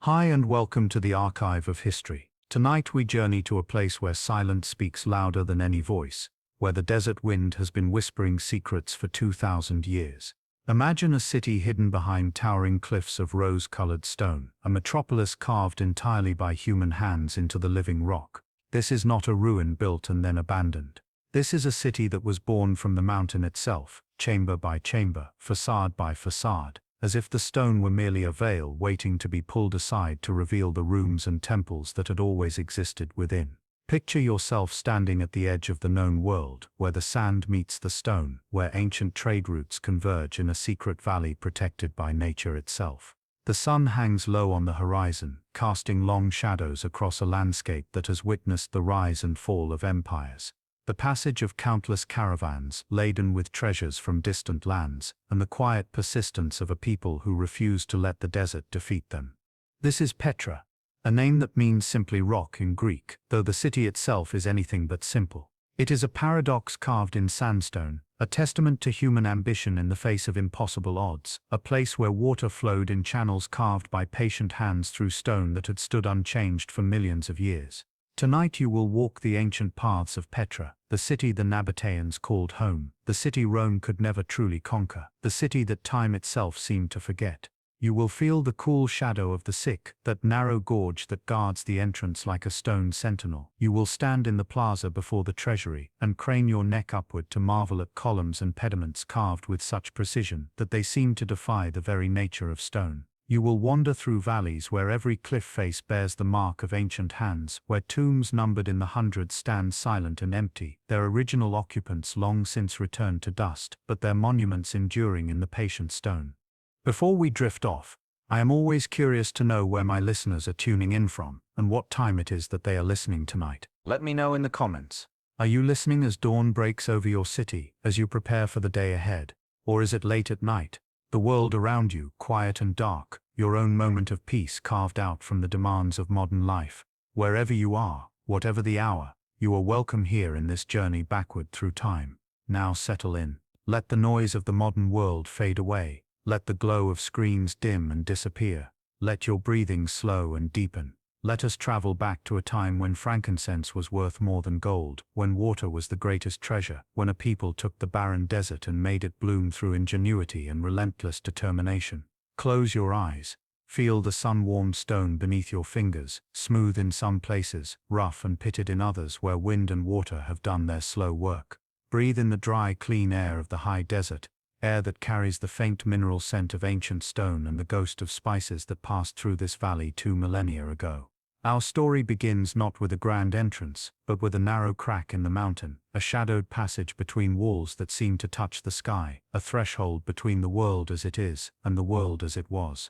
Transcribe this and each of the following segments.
Hi and welcome to the Archive of History. Tonight we journey to a place where silence speaks louder than any voice, where the desert wind has been whispering secrets for 2,000 years. Imagine a city hidden behind towering cliffs of rose-colored stone, a metropolis carved entirely by human hands into the living rock. This is not a ruin built and then abandoned. This is a city that was born from the mountain itself, chamber by chamber, facade by facade, as if the stone were merely a veil waiting to be pulled aside to reveal the rooms and temples that had always existed within. Picture yourself standing at the edge of the known world, where the sand meets the stone, where ancient trade routes converge in a secret valley protected by nature itself. The sun hangs low on the horizon, casting long shadows across a landscape that has witnessed the rise and fall of empires. The passage of countless caravans laden with treasures from distant lands, and the quiet persistence of a people who refuse to let the desert defeat them. This is Petra, a name that means simply rock in Greek, though the city itself is anything but simple. It is a paradox carved in sandstone, a testament to human ambition in the face of impossible odds, a place where water flowed in channels carved by patient hands through stone that had stood unchanged for millions of years. Tonight you will walk the ancient paths of Petra, the city the Nabataeans called home, the city Rome could never truly conquer, the city that time itself seemed to forget. You will feel the cool shadow of the Sick, that narrow gorge that guards the entrance like a stone sentinel. You will stand in the plaza before the Treasury and crane your neck upward to marvel at columns and pediments carved with such precision that they seem to defy the very nature of stone. You will wander through valleys where every cliff face bears the mark of ancient hands, where tombs numbered in the hundreds stand silent and empty, their original occupants long since returned to dust, but their monuments enduring in the patient stone. Before we drift off, I am always curious to know where my listeners are tuning in from, and what time it is that they are listening tonight. Let me know in the comments. Are you listening as dawn breaks over your city, as you prepare for the day ahead? Or is it late at night? The world around you, quiet and dark, your own moment of peace carved out from the demands of modern life. Wherever you are, whatever the hour, you are welcome here in this journey backward through time. Now settle in. Let the noise of the modern world fade away. Let the glow of screens dim and disappear. Let your breathing slow and deepen. Let us travel back to a time when frankincense was worth more than gold, when water was the greatest treasure, when a people took the barren desert and made it bloom through ingenuity and relentless determination. Close your eyes. Feel the sun-warmed stone beneath your fingers, smooth in some places, rough and pitted in others where wind and water have done their slow work. Breathe in the dry, clean air of the high desert, air that carries the faint mineral scent of ancient stone and the ghost of spices that passed through this valley 2 millennia ago. Our story begins not with a grand entrance, but with a narrow crack in the mountain, a shadowed passage between walls that seem to touch the sky, a threshold between the world as it is and the world as it was.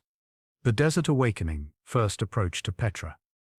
The Desert Awakening, first approach to Petra.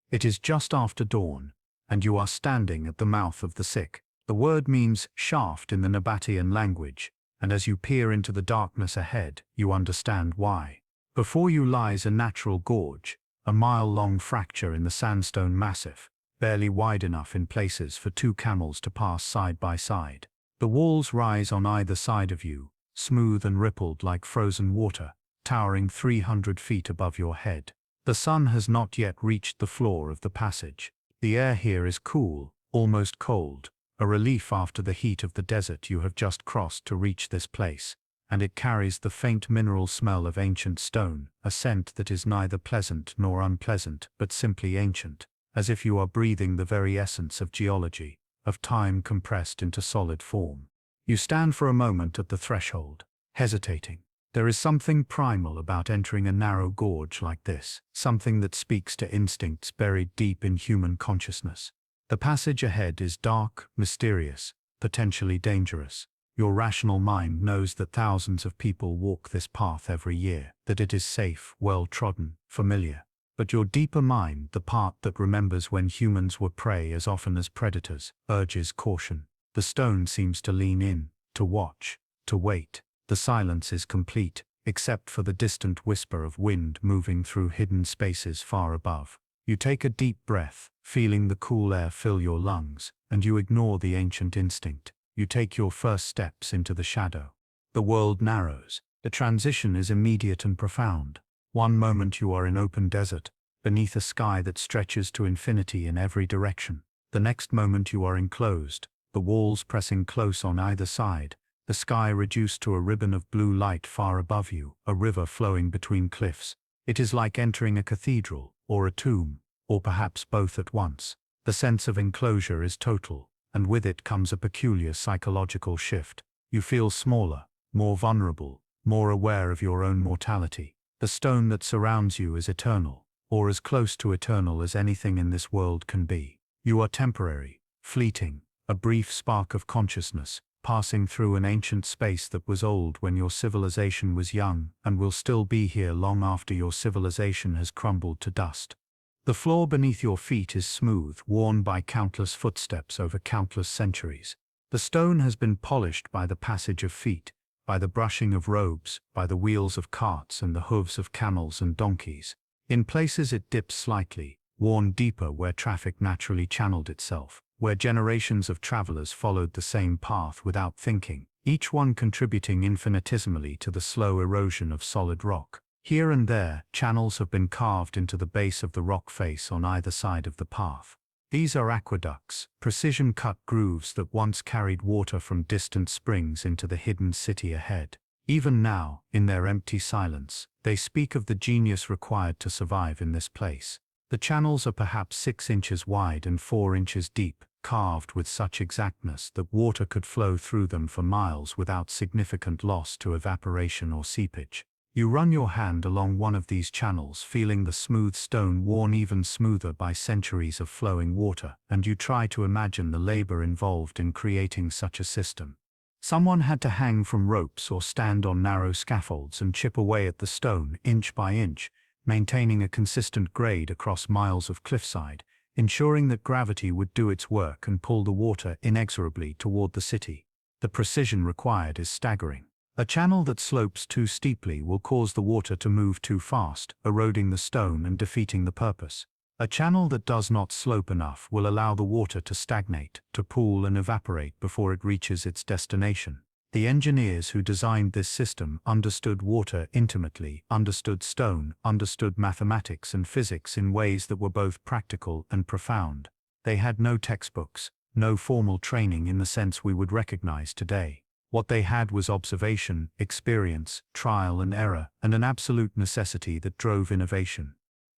It is just after dawn, and you are standing at the mouth of the Sick. The word means shaft in the Nabataean language, and as you peer into the darkness ahead, you understand why. Before you lies a natural gorge, a mile-long fracture in the sandstone massif, barely wide enough in places for 2 camels to pass side by side. The walls rise on either side of you, smooth and rippled like frozen water, towering 300 feet above your head. The sun has not yet reached the floor of the passage. The air here is cool, almost cold, a relief after the heat of the desert you have just crossed to reach this place, and it carries the faint mineral smell of ancient stone, a scent that is neither pleasant nor unpleasant, but simply ancient, as if you are breathing the very essence of geology, of time compressed into solid form. You stand for a moment at the threshold, hesitating. There is something primal about entering a narrow gorge like this, something that speaks to instincts buried deep in human consciousness. The passage ahead is dark, mysterious, potentially dangerous. Your rational mind knows that thousands of people walk this path every year, that it is safe, well-trodden, familiar. But your deeper mind, the part that remembers when humans were prey as often as predators, urges caution. The stone seems to lean in, to watch, to wait. The silence is complete, except for the distant whisper of wind moving through hidden spaces far above. You take a deep breath, feeling the cool air fill your lungs, and you ignore the ancient instinct. You take your first steps into the shadow. The world narrows. The transition is immediate and profound. One moment you are in open desert, beneath a sky that stretches to infinity in every direction. The next moment you are enclosed, the walls pressing close on either side, the sky reduced to a ribbon of blue light far above you, a river flowing between cliffs. It is like entering a cathedral, or a tomb, or perhaps both at once. The sense of enclosure is total, and with it comes a peculiar psychological shift. You feel smaller, more vulnerable, more aware of your own mortality. The stone that surrounds you is eternal, or as close to eternal as anything in this world can be. You are temporary, fleeting, a brief spark of consciousness, passing through an ancient space that was old when your civilization was young and will still be here long after your civilization has crumbled to dust. The floor beneath your feet is smooth, worn by countless footsteps over countless centuries. The stone has been polished by the passage of feet, by the brushing of robes, by the wheels of carts and the hooves of camels and donkeys. In places it dips slightly, worn deeper where traffic naturally channeled itself, where generations of travelers followed the same path without thinking, each one contributing infinitesimally to the slow erosion of solid rock. Here and there, channels have been carved into the base of the rock face on either side of the path. These are aqueducts, precision-cut grooves that once carried water from distant springs into the hidden city ahead. Even now, in their empty silence, they speak of the genius required to survive in this place. The channels are perhaps 6 inches wide and 4 inches deep, carved with such exactness that water could flow through them for miles without significant loss to evaporation or seepage. You run your hand along one of these channels, feeling the smooth stone worn even smoother by centuries of flowing water, and you try to imagine the labor involved in creating such a system. Someone had to hang from ropes or stand on narrow scaffolds and chip away at the stone inch by inch, maintaining a consistent grade across miles of cliffside, ensuring that gravity would do its work and pull the water inexorably toward the city. The precision required is staggering. A channel that slopes too steeply will cause the water to move too fast, eroding the stone and defeating the purpose. A channel that does not slope enough will allow the water to stagnate, to pool and evaporate before it reaches its destination. The engineers who designed this system understood water intimately, understood stone, understood mathematics and physics in ways that were both practical and profound. They had no textbooks, no formal training in the sense we would recognize today. What they had was observation, experience, trial and error, and an absolute necessity that drove innovation.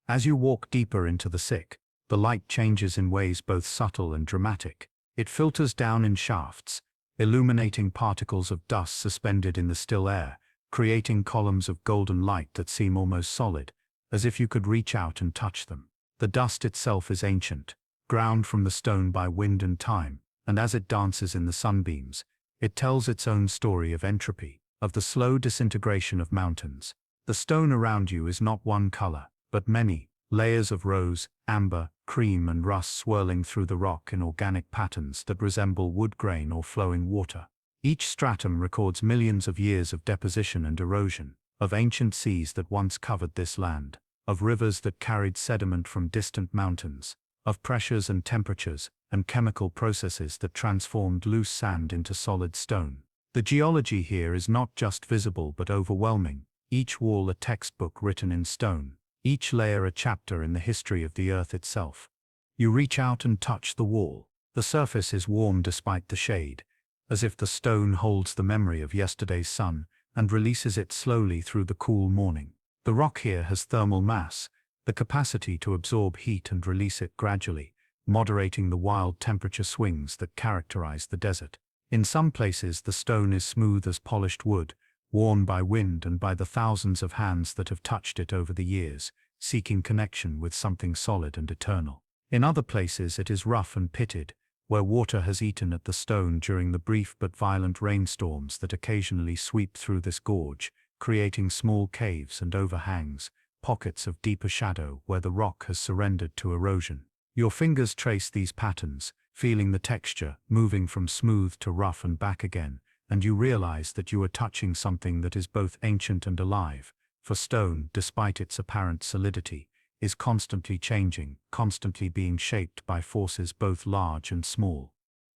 As you walk deeper into the sick, the light changes in ways both subtle and dramatic. It filters down in shafts, illuminating particles of dust suspended in the still air, creating columns of golden light that seem almost solid, as if you could reach out and touch them. The dust itself is ancient, ground from the stone by wind and time, and as it dances in the sunbeams, it tells its own story of entropy, of the slow disintegration of mountains. The stone around you is not one color, but many, layers of rose, amber, cream and rust swirling through the rock in organic patterns that resemble wood grain or flowing water. Each stratum records millions of years of deposition and erosion, of ancient seas that once covered this land, of rivers that carried sediment from distant mountains, of pressures and temperatures and chemical processes that transformed loose sand into solid stone. The geology here is not just visible but overwhelming, each wall a textbook written in stone, each layer a chapter in the history of the earth itself. You reach out and touch the wall. The surface is warm despite the shade, as if the stone holds the memory of yesterday's sun and releases it slowly through the cool morning. The rock here has thermal mass, the capacity to absorb heat and release it gradually, moderating the wild temperature swings that characterize the desert. In some places the stone is smooth as polished wood, worn by wind and by the thousands of hands that have touched it over the years, seeking connection with something solid and eternal. In other places it is rough and pitted, where water has eaten at the stone during the brief but violent rainstorms that occasionally sweep through this gorge, creating small caves and overhangs, pockets of deeper shadow where the rock has surrendered to erosion. Your fingers trace these patterns, feeling the texture, moving from smooth to rough and back again, and you realize that you are touching something that is both ancient and alive, for stone, despite its apparent solidity, is constantly changing, constantly being shaped by forces both large and small.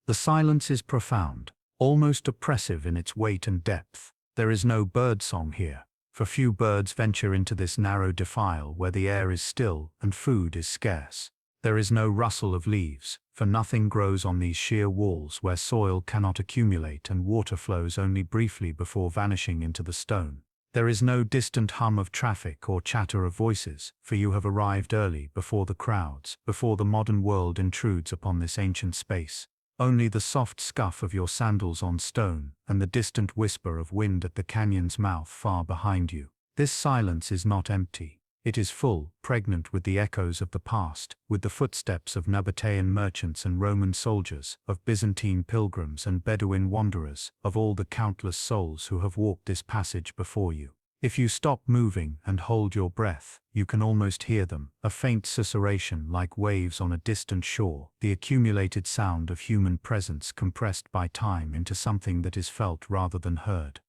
The silence is profound, almost oppressive in its weight and depth. There is no bird song here, for few birds venture into this narrow defile where the air is still and food is scarce. There is no rustle of leaves, for nothing grows on these sheer walls where soil cannot accumulate and water flows only briefly before vanishing into the stone. There is no distant hum of traffic or chatter of voices, for you have arrived early before the crowds, before the modern world intrudes upon this ancient space. Only the soft scuff of your sandals on stone and the distant whisper of wind at the canyon's mouth far behind you. This silence is not empty. It is full, pregnant with the echoes of the past, with the footsteps of Nabataean merchants and Roman soldiers, of Byzantine pilgrims and Bedouin wanderers, of all the countless souls who have walked this passage before you. If you stop moving and hold your breath, you can almost hear them, a faint susurration like waves on a distant shore, the accumulated sound of human presence compressed by time into something that is felt rather than heard.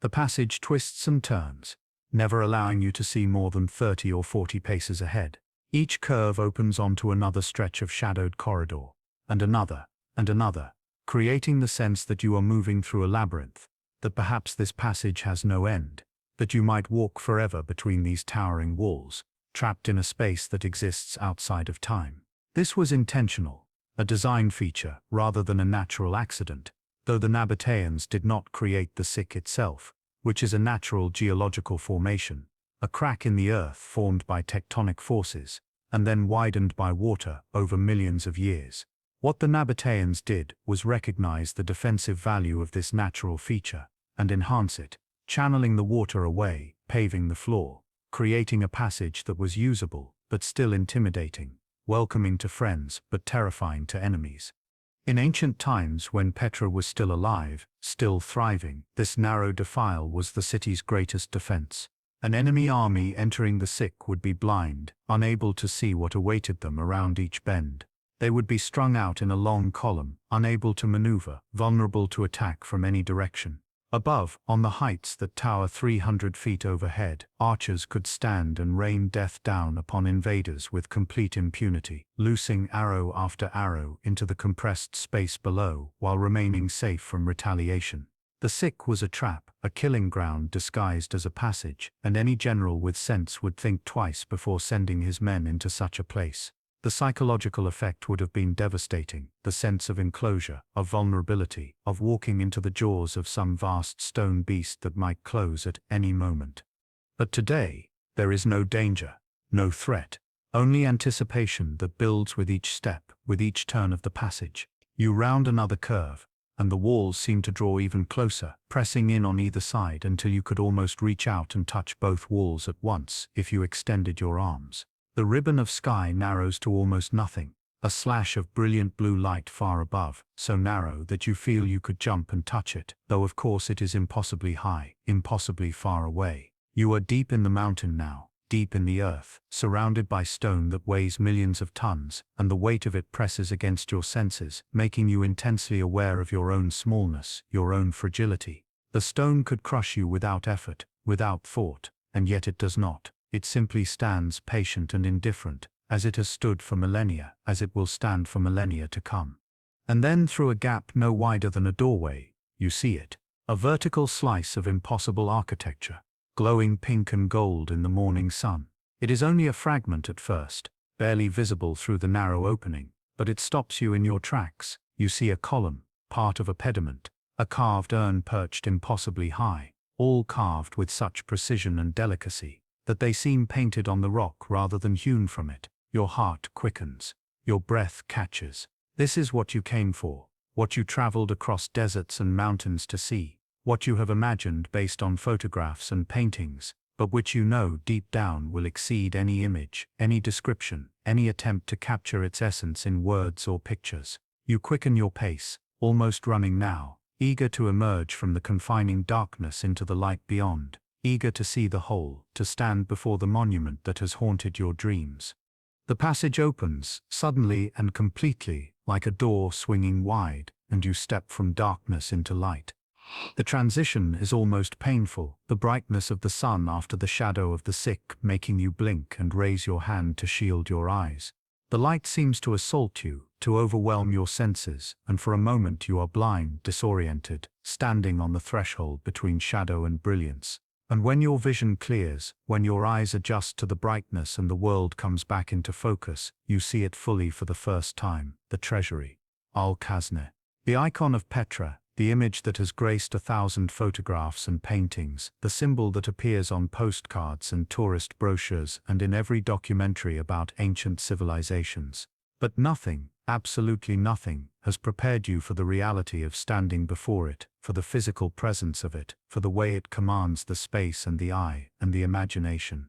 The passage twists and turns, never allowing you to see more than 30 or 40 paces ahead. Each curve opens onto another stretch of shadowed corridor, and another, creating the sense that you are moving through a labyrinth, that perhaps this passage has no end, that you might walk forever between these towering walls, trapped in a space that exists outside of time. This was intentional, a design feature rather than a natural accident, though the Nabataeans did not create the Sick itself, which is a natural geological formation, a crack in the earth formed by tectonic forces, and then widened by water over millions of years. What the Nabataeans did was recognize the defensive value of this natural feature, and enhance it, channeling the water away, paving the floor, creating a passage that was usable, but still intimidating, welcoming to friends, but terrifying to enemies. In ancient times, when Petra was still alive, still thriving, this narrow defile was the city's greatest defense. An enemy army entering the Sick would be blind, unable to see what awaited them around each bend. They would be strung out in a long column, unable to maneuver, vulnerable to attack from any direction. Above, on the heights that tower 300 feet overhead, archers could stand and rain death down upon invaders with complete impunity, loosing arrow after arrow into the compressed space below while remaining safe from retaliation. The Sick was a trap, a killing ground disguised as a passage, and any general with sense would think twice before sending his men into such a place. The psychological effect would have been devastating, the sense of enclosure, of vulnerability, of walking into the jaws of some vast stone beast that might close at any moment. But today, there is no danger, no threat, only anticipation that builds with each step, with each turn of the passage. You round another curve, and the walls seem to draw even closer, pressing in on either side until you could almost reach out and touch both walls at once if you extended your arms. The ribbon of sky narrows to almost nothing, a slash of brilliant blue light far above, so narrow that you feel you could jump and touch it, though of course it is impossibly high, impossibly far away. You are deep in the mountain now, deep in the earth, surrounded by stone that weighs millions of tons, and the weight of it presses against your senses, making you intensely aware of your own smallness, your own fragility. The stone could crush you without effort, without thought, and yet it does not. It simply stands patient and indifferent, as it has stood for millennia, as it will stand for millennia to come. And then through a gap no wider than a doorway, you see it, a vertical slice of impossible architecture, glowing pink and gold in the morning sun. It is only a fragment at first, barely visible through the narrow opening, but it stops you in your tracks. You see a column, part of a pediment, a carved urn perched impossibly high, all carved with such precision and delicacy that they seem painted on the rock rather than hewn from it. Your heart quickens, your breath catches. This is what you came for, what you traveled across deserts and mountains to see, what you have imagined based on photographs and paintings, but which you know deep down will exceed any image, any description, any attempt to capture its essence in words or pictures. You quicken your pace, almost running now, eager to emerge from the confining darkness into the light beyond. Eager to see the whole, to stand before the monument that has haunted your dreams. The passage opens, suddenly and completely, like a door swinging wide, and you step from darkness into light. The transition is almost painful, the brightness of the sun after the shadow of the Sick making you blink and raise your hand to shield your eyes. The light seems to assault you, to overwhelm your senses, and for a moment you are blind, disoriented, standing on the threshold between shadow and brilliance. And when your vision clears, when your eyes adjust to the brightness and the world comes back into focus, you see it fully for the first time, the Treasury. Al-Khazne. The icon of Petra, the image that has graced 1,000 photographs and paintings, the symbol that appears on postcards and tourist brochures and in every documentary about ancient civilizations. But nothing, absolutely nothing, has prepared you for the reality of standing before it, for the physical presence of it, for the way it commands the space and the eye and the imagination.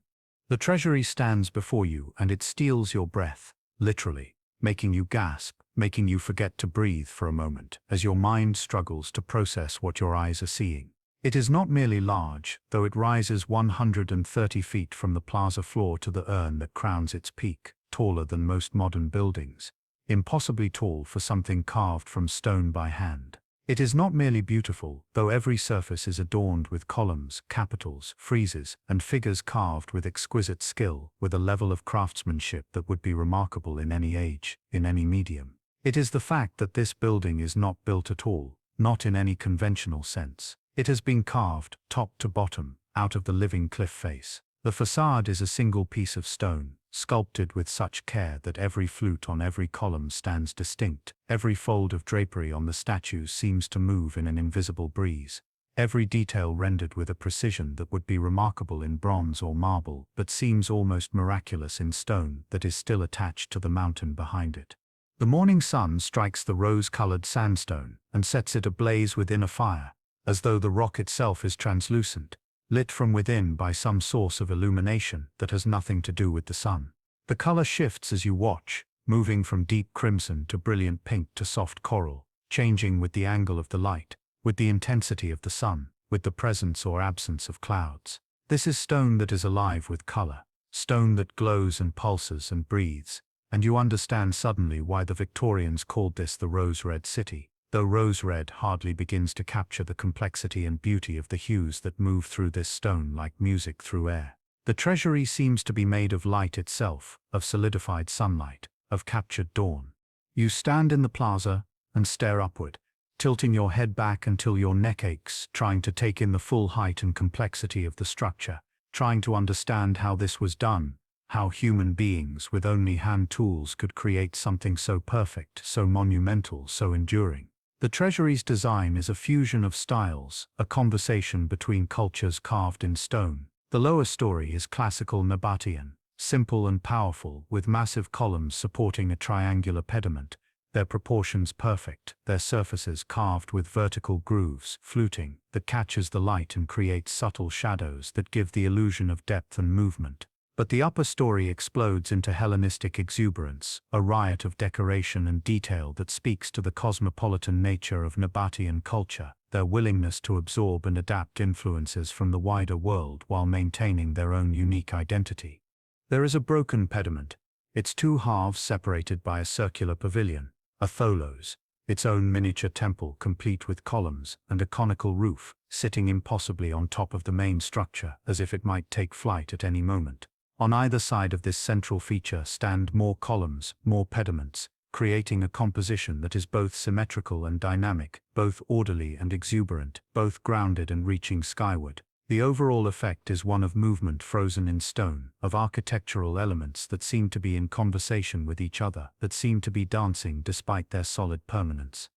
The Treasury stands before you and it steals your breath, literally, making you gasp, making you forget to breathe for a moment, as your mind struggles to process what your eyes are seeing. It is not merely large, though it rises 130 feet from the plaza floor to the urn that crowns its peak, taller than most modern buildings, impossibly tall for something carved from stone by hand. It is not merely beautiful, though every surface is adorned with columns, capitals, friezes, and figures carved with exquisite skill, with a level of craftsmanship that would be remarkable in any age, in any medium. It is the fact that this building is not built at all, not in any conventional sense. It has been carved, top to bottom, out of the living cliff face. The facade is a single piece of stone, sculpted with such care that every flute on every column stands distinct, every fold of drapery on the statues seems to move in an invisible breeze, every detail rendered with a precision that would be remarkable in bronze or marble but seems almost miraculous in stone that is still attached to the mountain behind it. The morning sun strikes the rose-colored sandstone and sets it ablaze within a fire, as though the rock itself is translucent, lit from within by some source of illumination that has nothing to do with the sun. The color shifts as you watch, moving from deep crimson to brilliant pink to soft coral, changing with the angle of the light, with the intensity of the sun, with the presence or absence of clouds. This is stone that is alive with color, stone that glows and pulses and breathes, and you understand suddenly why the Victorians called this the rose-red city, though rose-red hardly begins to capture the complexity and beauty of the hues that move through this stone like music through air. The Treasury seems to be made of light itself, of solidified sunlight, of captured dawn. You stand in the plaza and stare upward, tilting your head back until your neck aches, trying to take in the full height and complexity of the structure, trying to understand how this was done, how human beings with only hand tools could create something so perfect, so monumental, so enduring. The Treasury's design is a fusion of styles, a conversation between cultures carved in stone. The lower story is classical Nabataean, simple and powerful, with massive columns supporting a triangular pediment, their proportions perfect, their surfaces carved with vertical grooves, fluting, that catches the light and creates subtle shadows that give the illusion of depth and movement. But the upper story explodes into Hellenistic exuberance, a riot of decoration and detail that speaks to the cosmopolitan nature of Nabataean culture, their willingness to absorb and adapt influences from the wider world while maintaining their own unique identity. There is a broken pediment, its two halves separated by a circular pavilion, a tholos, its own miniature temple complete with columns and a conical roof, sitting impossibly on top of the main structure as if it might take flight at any moment. On either side of this central feature stand more columns, more pediments, creating a composition that is both symmetrical and dynamic, both orderly and exuberant, both grounded and reaching skyward. The overall effect is one of movement frozen in stone, of architectural elements that seem to be in conversation with each other, that seem to be dancing despite their solid permanence.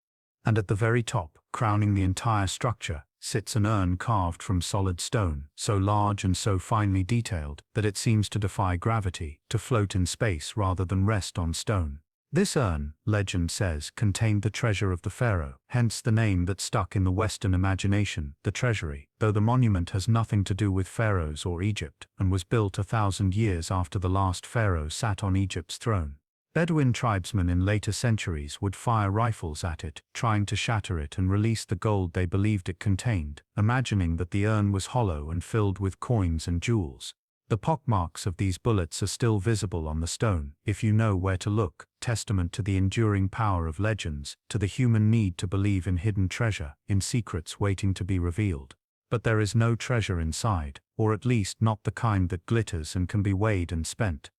And at the very top, crowning the entire structure, sits an urn carved from solid stone, so large and so finely detailed that it seems to defy gravity, to float in space rather than rest on stone. This urn, legend says, contained the treasure of the pharaoh, hence the name that stuck in the Western imagination, the Treasury, though the monument has nothing to do with pharaohs or Egypt, and was built 1,000 years after the last pharaoh sat on Egypt's throne. Bedouin tribesmen in later centuries would fire rifles at it, trying to shatter it and release the gold they believed it contained, imagining that the urn was hollow and filled with coins and jewels. The pockmarks of these bullets are still visible on the stone, if you know where to look, testament to the enduring power of legends, to the human need to believe in hidden treasure, in secrets waiting to be revealed. But there is no treasure inside, or at least not the kind that glitters and can be weighed and spent.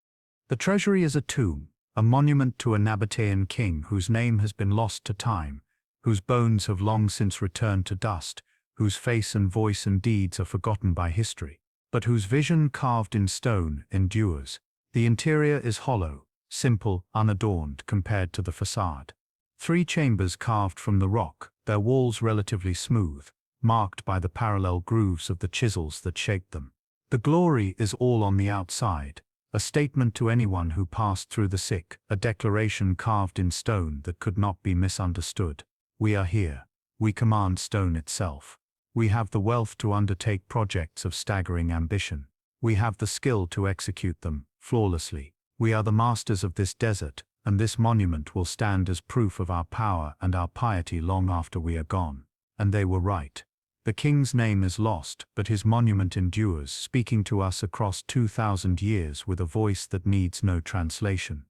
The Treasury is a tomb, a monument to a Nabataean king whose name has been lost to time, whose bones have long since returned to dust, whose face and voice and deeds are forgotten by history, but whose vision carved in stone endures. The interior is hollow, simple, unadorned compared to the facade. 3 chambers carved from the rock, their walls relatively smooth, marked by the parallel grooves of the chisels that shaped them. The glory is all on the outside, a statement to anyone who passed through the sick, a declaration carved in stone that could not be misunderstood. We are here. We command stone itself. We have the wealth to undertake projects of staggering ambition. We have the skill to execute them flawlessly. We are the masters of this desert, and this monument will stand as proof of our power and our piety long after we are gone. And they were right. The king's name is lost, but his monument endures, speaking to us across 2,000 years with a voice that needs no translation.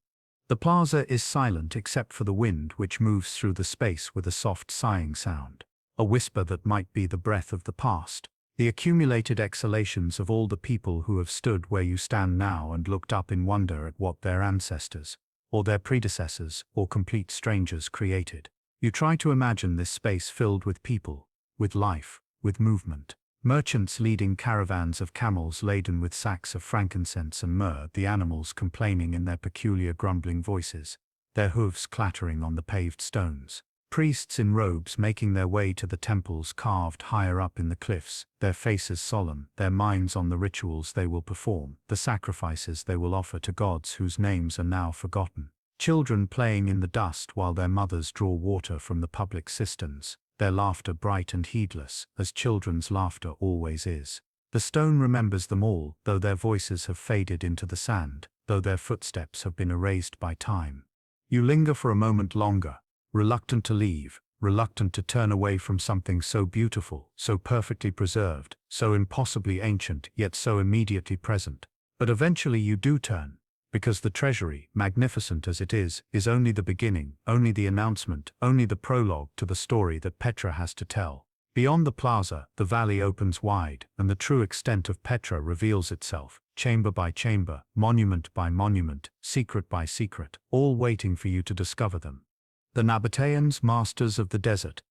The plaza is silent except for the wind which moves through the space with a soft sighing sound, a whisper that might be the breath of the past, the accumulated exhalations of all the people who have stood where you stand now and looked up in wonder at what their ancestors, or their predecessors, or complete strangers created. You try to imagine this space filled with people, with life, with movement. Merchants leading caravans of camels laden with sacks of frankincense and myrrh, the animals complaining in their peculiar grumbling voices, their hooves clattering on the paved stones. Priests in robes making their way to the temples carved higher up in the cliffs, their faces solemn, their minds on the rituals they will perform, the sacrifices they will offer to gods whose names are now forgotten. Children playing in the dust while their mothers draw water from the public cisterns, their laughter bright and heedless, as children's laughter always is. The stone remembers them all, though their voices have faded into the sand, though their footsteps have been erased by time. You linger for a moment longer, reluctant to leave, reluctant to turn away from something so beautiful, so perfectly preserved, so impossibly ancient, yet so immediately present. But eventually you do turn. Because the Treasury, magnificent as it is only the beginning, only the announcement, only the prologue to the story that Petra has to tell. Beyond the plaza, the valley opens wide, and the true extent of Petra reveals itself, chamber by chamber, monument by monument, secret by secret, all waiting for you to discover them. The Nabataeans, masters of the desert.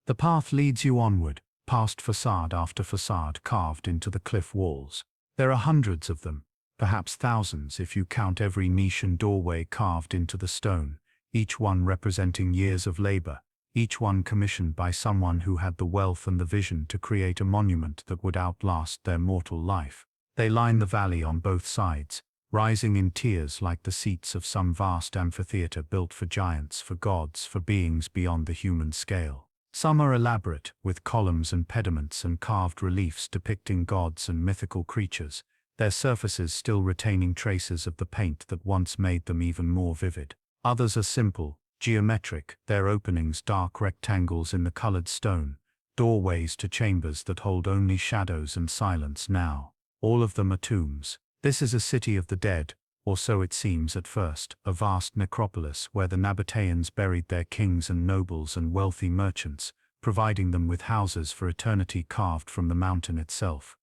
The path leads you onward, past facade after facade carved into the cliff walls. There are hundreds of them. Perhaps thousands if you count every niche and doorway carved into the stone, each one representing years of labor, each one commissioned by someone who had the wealth and the vision to create a monument that would outlast their mortal life. They line the valley on both sides, rising in tiers like the seats of some vast amphitheater built for giants, for gods, for beings beyond the human scale. Some are elaborate, with columns and pediments and carved reliefs depicting gods and mythical creatures, their surfaces still retaining traces of the paint that once made them even more vivid. Others are simple, geometric, their openings dark rectangles in the colored stone, doorways to chambers that hold only shadows and silence now. All of them are tombs. This is a city of the dead, or so it seems at first, a vast necropolis where the Nabataeans buried their kings and nobles and wealthy merchants, providing them with houses for eternity carved from the mountain itself.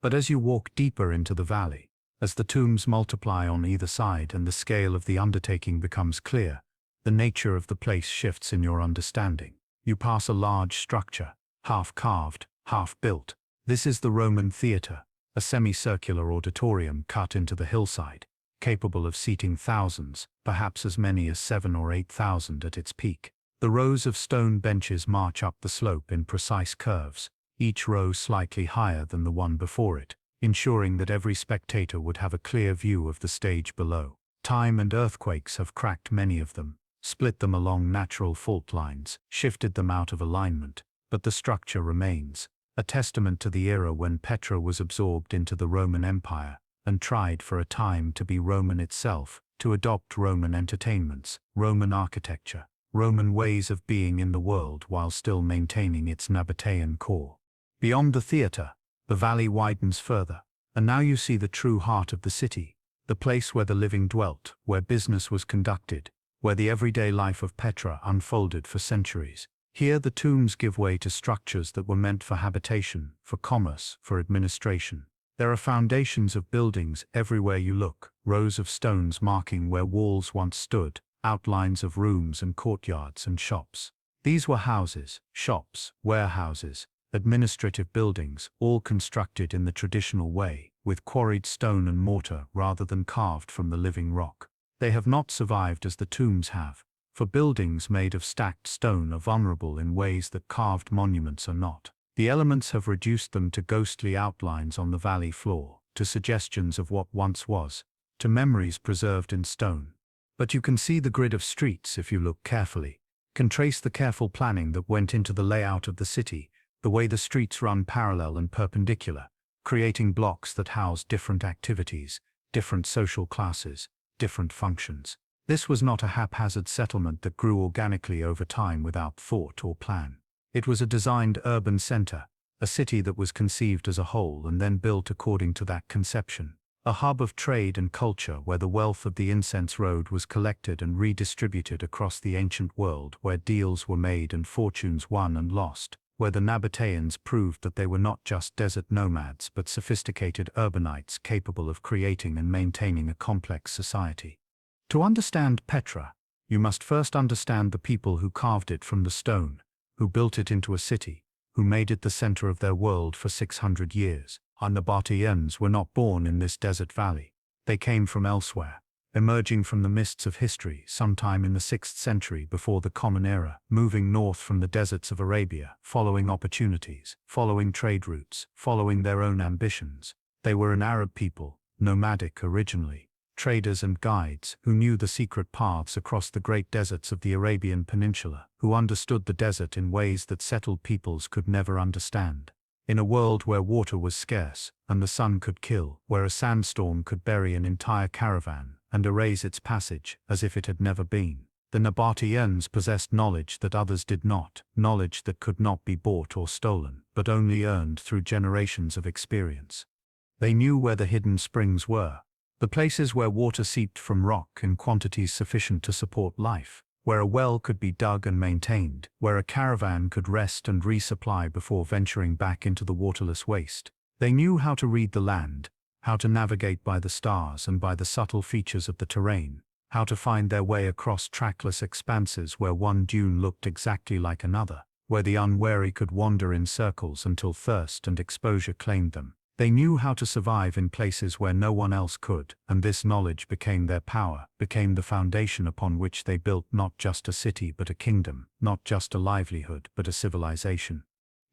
But as you walk deeper into the valley, as the tombs multiply on either side and the scale of the undertaking becomes clear, the nature of the place shifts in your understanding. You pass a large structure, half carved, half built. This is the Roman theater, a semicircular auditorium cut into the hillside, capable of seating thousands, perhaps as many as 7,000 or 8,000 at its peak. The rows of stone benches march up the slope in precise curves, each row slightly higher than the one before it, ensuring that every spectator would have a clear view of the stage below. Time and earthquakes have cracked many of them, split them along natural fault lines, shifted them out of alignment, but the structure remains, a testament to the era when Petra was absorbed into the Roman Empire, and tried for a time to be Roman itself, to adopt Roman entertainments, Roman architecture, Roman ways of being in the world while still maintaining its Nabataean core. Beyond the theater, the valley widens further, and now you see the true heart of the city, the place where the living dwelt, where business was conducted, where the everyday life of Petra unfolded for centuries. Here the tombs give way to structures that were meant for habitation, for commerce, for administration. There are foundations of buildings everywhere you look, rows of stones marking where walls once stood, outlines of rooms and courtyards and shops. These were houses, shops, warehouses, administrative buildings, all constructed in the traditional way, with quarried stone and mortar rather than carved from the living rock. They have not survived as the tombs have, for buildings made of stacked stone are vulnerable in ways that carved monuments are not. The elements have reduced them to ghostly outlines on the valley floor, to suggestions of what once was, to memories preserved in stone. But you can see the grid of streets if you look carefully, can trace the careful planning that went into the layout of the city, the way the streets run parallel and perpendicular, creating blocks that house different activities, different social classes, different functions. This was not a haphazard settlement that grew organically over time without thought or plan. It was a designed urban center, a city that was conceived as a whole and then built according to that conception. A hub of trade and culture where the wealth of the incense road was collected and redistributed across the ancient world, where deals were made and fortunes won and lost, where the Nabataeans proved that they were not just desert nomads but sophisticated urbanites capable of creating and maintaining a complex society. To understand Petra, you must first understand the people who carved it from the stone, who built it into a city, who made it the center of their world for 600 years. Our Nabataeans were not born in this desert valley. They came from elsewhere, emerging from the mists of history sometime in the 6th century before the Common Era, moving north from the deserts of Arabia, following opportunities, following trade routes, following their own ambitions. They were an Arab people, nomadic originally, traders and guides who knew the secret paths across the great deserts of the Arabian Peninsula, who understood the desert in ways that settled peoples could never understand. In a world where water was scarce and the sun could kill, where a sandstorm could bury an entire caravan and erase its passage as if it had never been, the Nabataeans possessed knowledge that others did not, knowledge that could not be bought or stolen, but only earned through generations of experience. They knew where the hidden springs were, the places where water seeped from rock in quantities sufficient to support life, where a well could be dug and maintained, where a caravan could rest and resupply before venturing back into the waterless waste. They knew how to read the land, how to navigate by the stars and by the subtle features of the terrain, how to find their way across trackless expanses where one dune looked exactly like another, where the unwary could wander in circles until thirst and exposure claimed them. They knew how to survive in places where no one else could, and this knowledge became their power, became the foundation upon which they built not just a city but a kingdom, not just a livelihood but a civilization.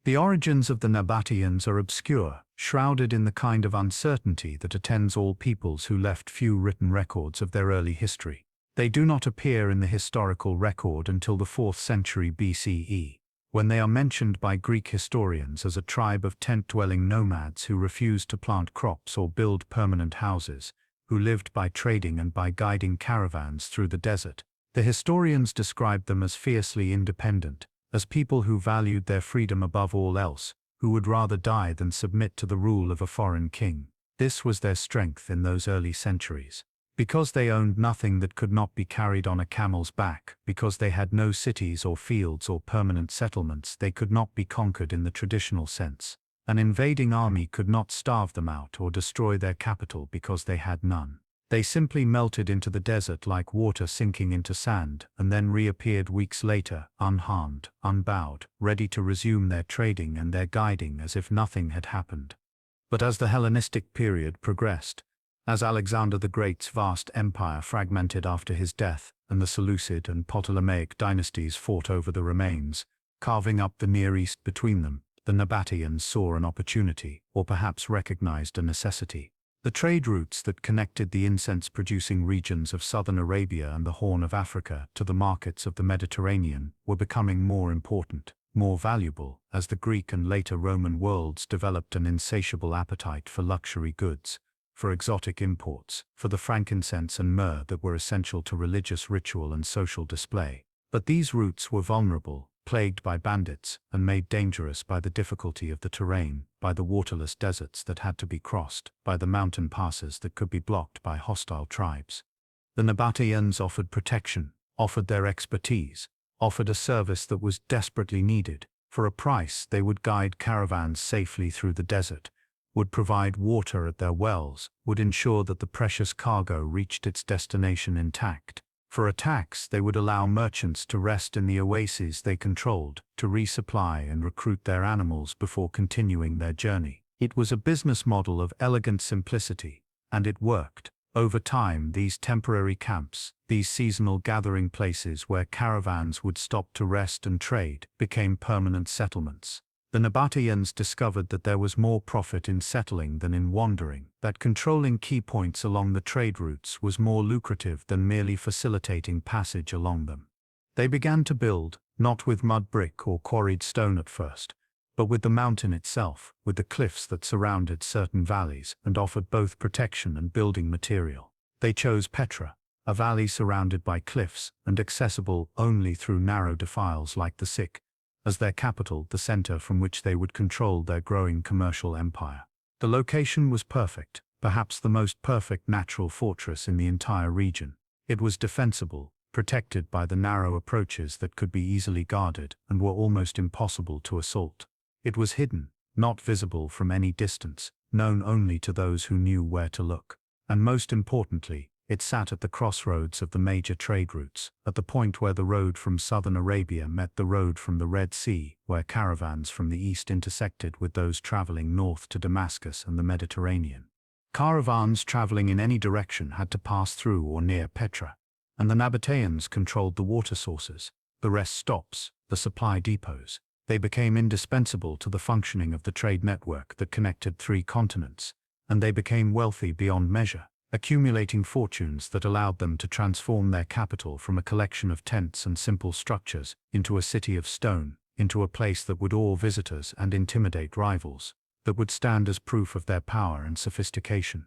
The origins of the Nabataeans are obscure, shrouded in the kind of uncertainty that attends all peoples who left few written records of their early history. They do not appear in the historical record until the 4th century BCE. When they are mentioned by Greek historians as a tribe of tent-dwelling nomads who refused to plant crops or build permanent houses, who lived by trading and by guiding caravans through the desert, the historians described them as fiercely independent, as people who valued their freedom above all else, who would rather die than submit to the rule of a foreign king. This was their strength in those early centuries. Because they owned nothing that could not be carried on a camel's back, because they had no cities or fields or permanent settlements, they could not be conquered in the traditional sense. An invading army could not starve them out or destroy their capital because they had none. They simply melted into the desert like water sinking into sand, and then reappeared weeks later, unharmed, unbowed, ready to resume their trading and their guiding as if nothing had happened. But as the Hellenistic period progressed, as Alexander the Great's vast empire fragmented after his death, and the Seleucid and Ptolemaic dynasties fought over the remains, carving up the Near East between them, the Nabataeans saw an opportunity, or perhaps recognized a necessity. The trade routes that connected the incense-producing regions of southern Arabia and the Horn of Africa to the markets of the Mediterranean were becoming more important, more valuable, as the Greek and later Roman worlds developed an insatiable appetite for luxury goods, for exotic imports, for the frankincense and myrrh that were essential to religious ritual and social display. But these routes were vulnerable, plagued by bandits, and made dangerous by the difficulty of the terrain, by the waterless deserts that had to be crossed, by the mountain passes that could be blocked by hostile tribes. The Nabataeans offered protection, offered their expertise, offered a service that was desperately needed. For a price, they would guide caravans safely through the desert, would provide water at their wells, would ensure that the precious cargo reached its destination intact. For attacks, they would allow merchants to rest in the oases they controlled, to resupply and recruit their animals before continuing their journey. It was a business model of elegant simplicity, and it worked. Over time, these temporary camps, these seasonal gathering places where caravans would stop to rest and trade, became permanent settlements. The Nabataeans discovered that there was more profit in settling than in wandering, that controlling key points along the trade routes was more lucrative than merely facilitating passage along them. They began to build, not with mud brick or quarried stone at first, but with the mountain itself, with the cliffs that surrounded certain valleys and offered both protection and building material. They chose Petra, a valley surrounded by cliffs and accessible only through narrow defiles like the Sick, as their capital, the center from which they would control their growing commercial empire. The location was perfect, perhaps the most perfect natural fortress in the entire region. It was defensible, protected by the narrow approaches that could be easily guarded and were almost impossible to assault. It was hidden, not visible from any distance, known only to those who knew where to look. And most importantly, it sat at the crossroads of the major trade routes, at the point where the road from southern Arabia met the road from the Red Sea, where caravans from the east intersected with those traveling north to Damascus and the Mediterranean. Caravans traveling in any direction had to pass through or near Petra, and the Nabataeans controlled the water sources, the rest stops, the supply depots. They became indispensable to the functioning of the trade network that connected 3 continents, and they became wealthy beyond measure, accumulating fortunes that allowed them to transform their capital from a collection of tents and simple structures into a city of stone, into a place that would awe visitors and intimidate rivals, that would stand as proof of their power and sophistication.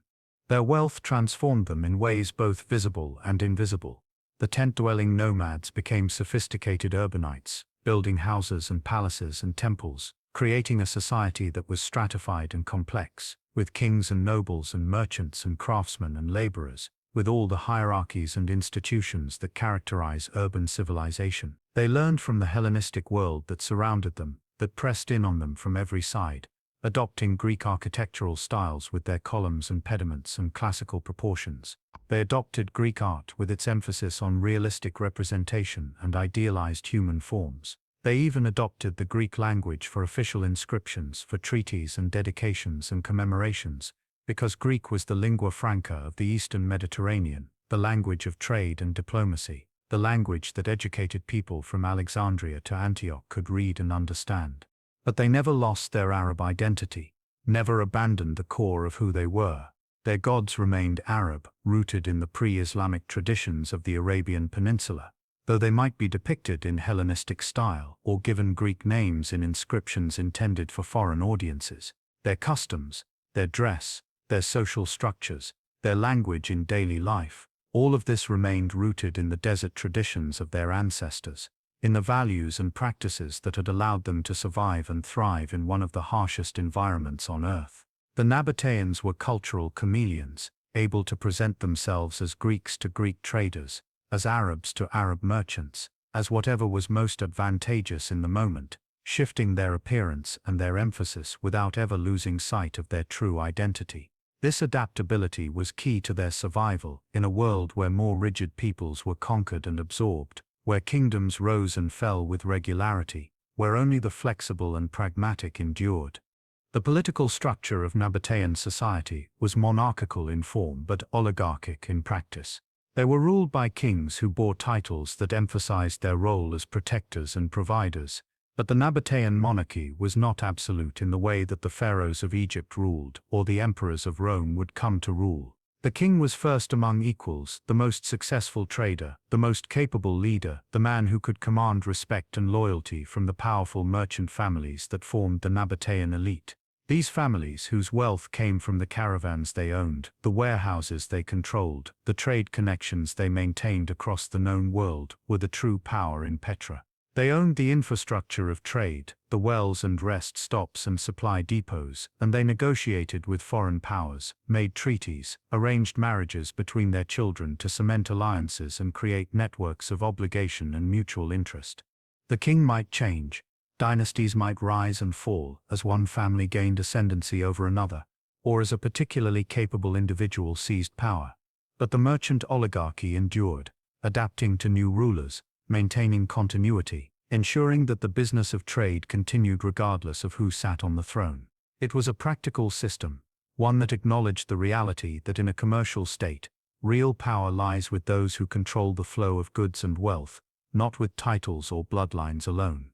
Their wealth transformed them in ways both visible and invisible. The tent-dwelling nomads became sophisticated urbanites, building houses and palaces and temples, creating a society that was stratified and complex, with kings and nobles and merchants and craftsmen and laborers, with all the hierarchies and institutions that characterize urban civilization. They learned from the Hellenistic world that surrounded them, that pressed in on them from every side, adopting Greek architectural styles with their columns and pediments and classical proportions. They adopted Greek art with its emphasis on realistic representation and idealized human forms. They even adopted the Greek language for official inscriptions, for treaties and dedications and commemorations, because Greek was the lingua franca of the Eastern Mediterranean, the language of trade and diplomacy, the language that educated people from Alexandria to Antioch could read and understand. But they never lost their Arab identity, never abandoned the core of who they were. Their gods remained Arab, rooted in the pre-Islamic traditions of the Arabian Peninsula, though they might be depicted in Hellenistic style or given Greek names in inscriptions intended for foreign audiences. Their customs, their dress, their social structures, their language in daily life, all of this remained rooted in the desert traditions of their ancestors, in the values and practices that had allowed them to survive and thrive in one of the harshest environments on Earth. The Nabataeans were cultural chameleons, able to present themselves as Greeks to Greek traders, as Arabs to Arab merchants, as whatever was most advantageous in the moment, shifting their appearance and their emphasis without ever losing sight of their true identity. This adaptability was key to their survival in a world where more rigid peoples were conquered and absorbed, where kingdoms rose and fell with regularity, where only the flexible and pragmatic endured. The political structure of Nabataean society was monarchical in form but oligarchic in practice. They were ruled by kings who bore titles that emphasized their role as protectors and providers, but the Nabataean monarchy was not absolute in the way that the pharaohs of Egypt ruled or the emperors of Rome would come to rule. The king was first among equals, the most successful trader, the most capable leader, the man who could command respect and loyalty from the powerful merchant families that formed the Nabataean elite. These families, whose wealth came from the caravans they owned, the warehouses they controlled, the trade connections they maintained across the known world, were the true power in Petra. They owned the infrastructure of trade, the wells and rest stops and supply depots, and they negotiated with foreign powers, made treaties, arranged marriages between their children to cement alliances and create networks of obligation and mutual interest. The king might change. Dynasties might rise and fall as one family gained ascendancy over another, or as a particularly capable individual seized power. But the merchant oligarchy endured, adapting to new rulers, maintaining continuity, ensuring that the business of trade continued regardless of who sat on the throne. It was a practical system, one that acknowledged the reality that in a commercial state, real power lies with those who control the flow of goods and wealth, not with titles or bloodlines alone.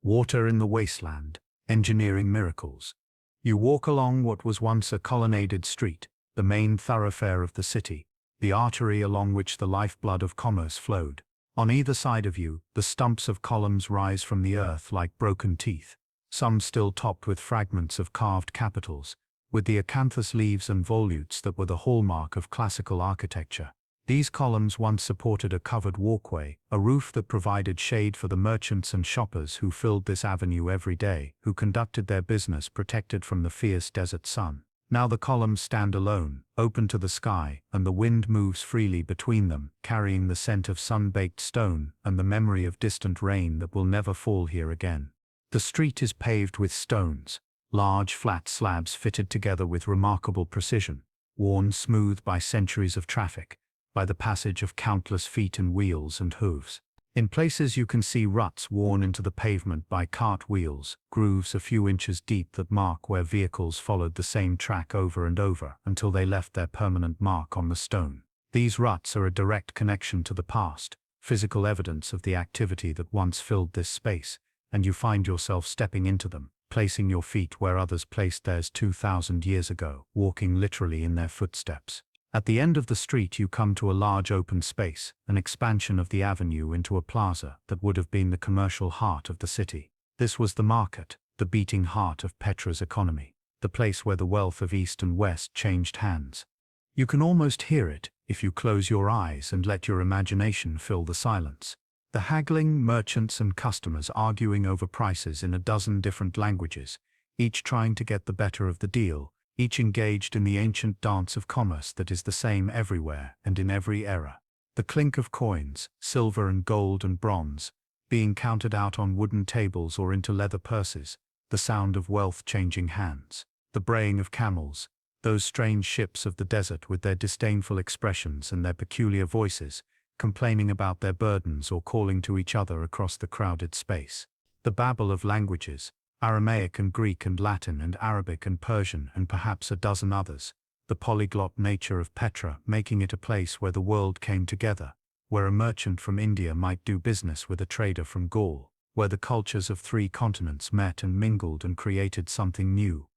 Water in the wasteland, engineering miracles. You walk along what was once a colonnaded street, the main thoroughfare of the city, the artery along which the lifeblood of commerce flowed. On either side of you, the stumps of columns rise from the earth like broken teeth, some still topped with fragments of carved capitals, with the acanthus leaves and volutes that were the hallmark of classical architecture. These columns once supported a covered walkway, a roof that provided shade for the merchants and shoppers who filled this avenue every day, who conducted their business protected from the fierce desert sun. Now the columns stand alone, open to the sky, and the wind moves freely between them, carrying the scent of sun-baked stone and the memory of distant rain that will never fall here again. The street is paved with stones, large flat slabs fitted together with remarkable precision, worn smooth by centuries of traffic, by the passage of countless feet and wheels and hooves. In places you can see ruts worn into the pavement by cart wheels, grooves a few inches deep that mark where vehicles followed the same track over and over until they left their permanent mark on the stone. These ruts are a direct connection to the past, physical evidence of the activity that once filled this space, and you find yourself stepping into them, placing your feet where others placed theirs 2,000 years ago, walking literally in their footsteps. At the end of the street you come to a large open space, an expansion of the avenue into a plaza that would have been the commercial heart of the city. This was the market, the beating heart of Petra's economy, the place where the wealth of East and West changed hands. You can almost hear it if you close your eyes and let your imagination fill the silence. The haggling merchants and customers arguing over prices in a dozen different languages, each trying to get the better of the deal, each engaged in the ancient dance of commerce that is the same everywhere and in every era. The clink of coins, silver and gold and bronze, being counted out on wooden tables or into leather purses, the sound of wealth changing hands, the braying of camels, those strange ships of the desert with their disdainful expressions and their peculiar voices, complaining about their burdens or calling to each other across the crowded space. The babble of languages, Aramaic and Greek and Latin and Arabic and Persian and perhaps a dozen others, the polyglot nature of Petra making it a place where the world came together, where a merchant from India might do business with a trader from Gaul, where the cultures of 3 continents met and mingled and created something new.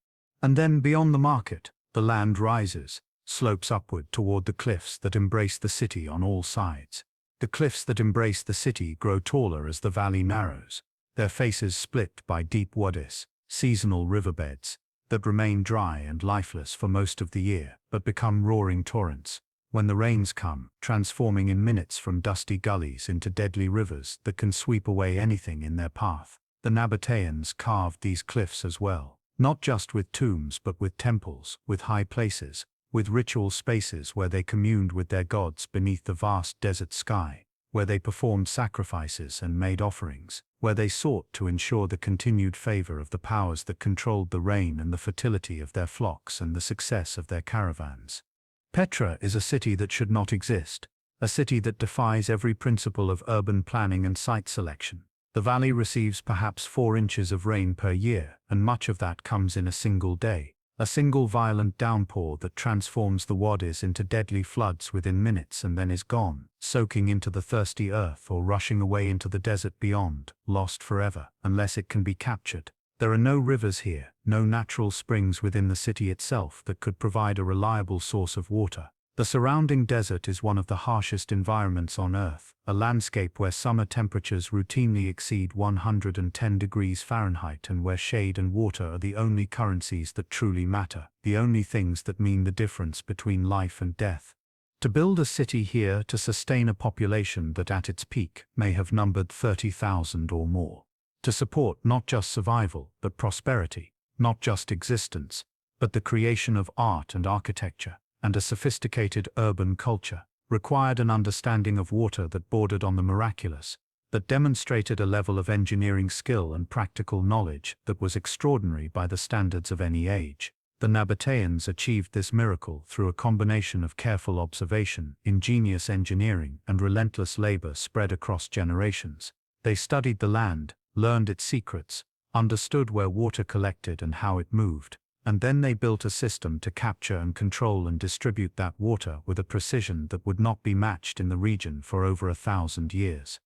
And then beyond the market, the land rises, slopes upward toward the cliffs that embrace the city on all sides. The cliffs that embrace the city grow taller as the valley narrows, their faces split by deep wadis, seasonal riverbeds, that remain dry and lifeless for most of the year, but become roaring torrents, when the rains come, transforming in minutes from dusty gullies into deadly rivers that can sweep away anything in their path. The Nabataeans carved these cliffs as well, not just with tombs but with temples, with high places, with ritual spaces where they communed with their gods beneath the vast desert sky, where they performed sacrifices and made offerings, where they sought to ensure the continued favor of the powers that controlled the rain and the fertility of their flocks and the success of their caravans. Petra is a city that should not exist, a city that defies every principle of urban planning and site selection. The valley receives perhaps 4 inches of rain per year, and much of that comes in a single day. A single violent downpour that transforms the wadis into deadly floods within minutes and then is gone, soaking into the thirsty earth or rushing away into the desert beyond, lost forever, unless it can be captured. There are no rivers here, no natural springs within the city itself that could provide a reliable source of water. The surrounding desert is one of the harshest environments on Earth, a landscape where summer temperatures routinely exceed 110 degrees Fahrenheit and where shade and water are the only currencies that truly matter, the only things that mean the difference between life and death. To build a city here to sustain a population that at its peak may have numbered 30,000 or more, to support not just survival but prosperity, not just existence, but the creation of art and architecture, and a sophisticated urban culture, required an understanding of water that bordered on the miraculous, that demonstrated a level of engineering skill and practical knowledge that was extraordinary by the standards of any age. The Nabataeans achieved this miracle through a combination of careful observation, ingenious engineering, and relentless labor spread across generations. They studied the land, learned its secrets, understood where water collected and how it moved, and then they built a system to capture and control and distribute that water with a precision that would not be matched in the region for over 1,000 years.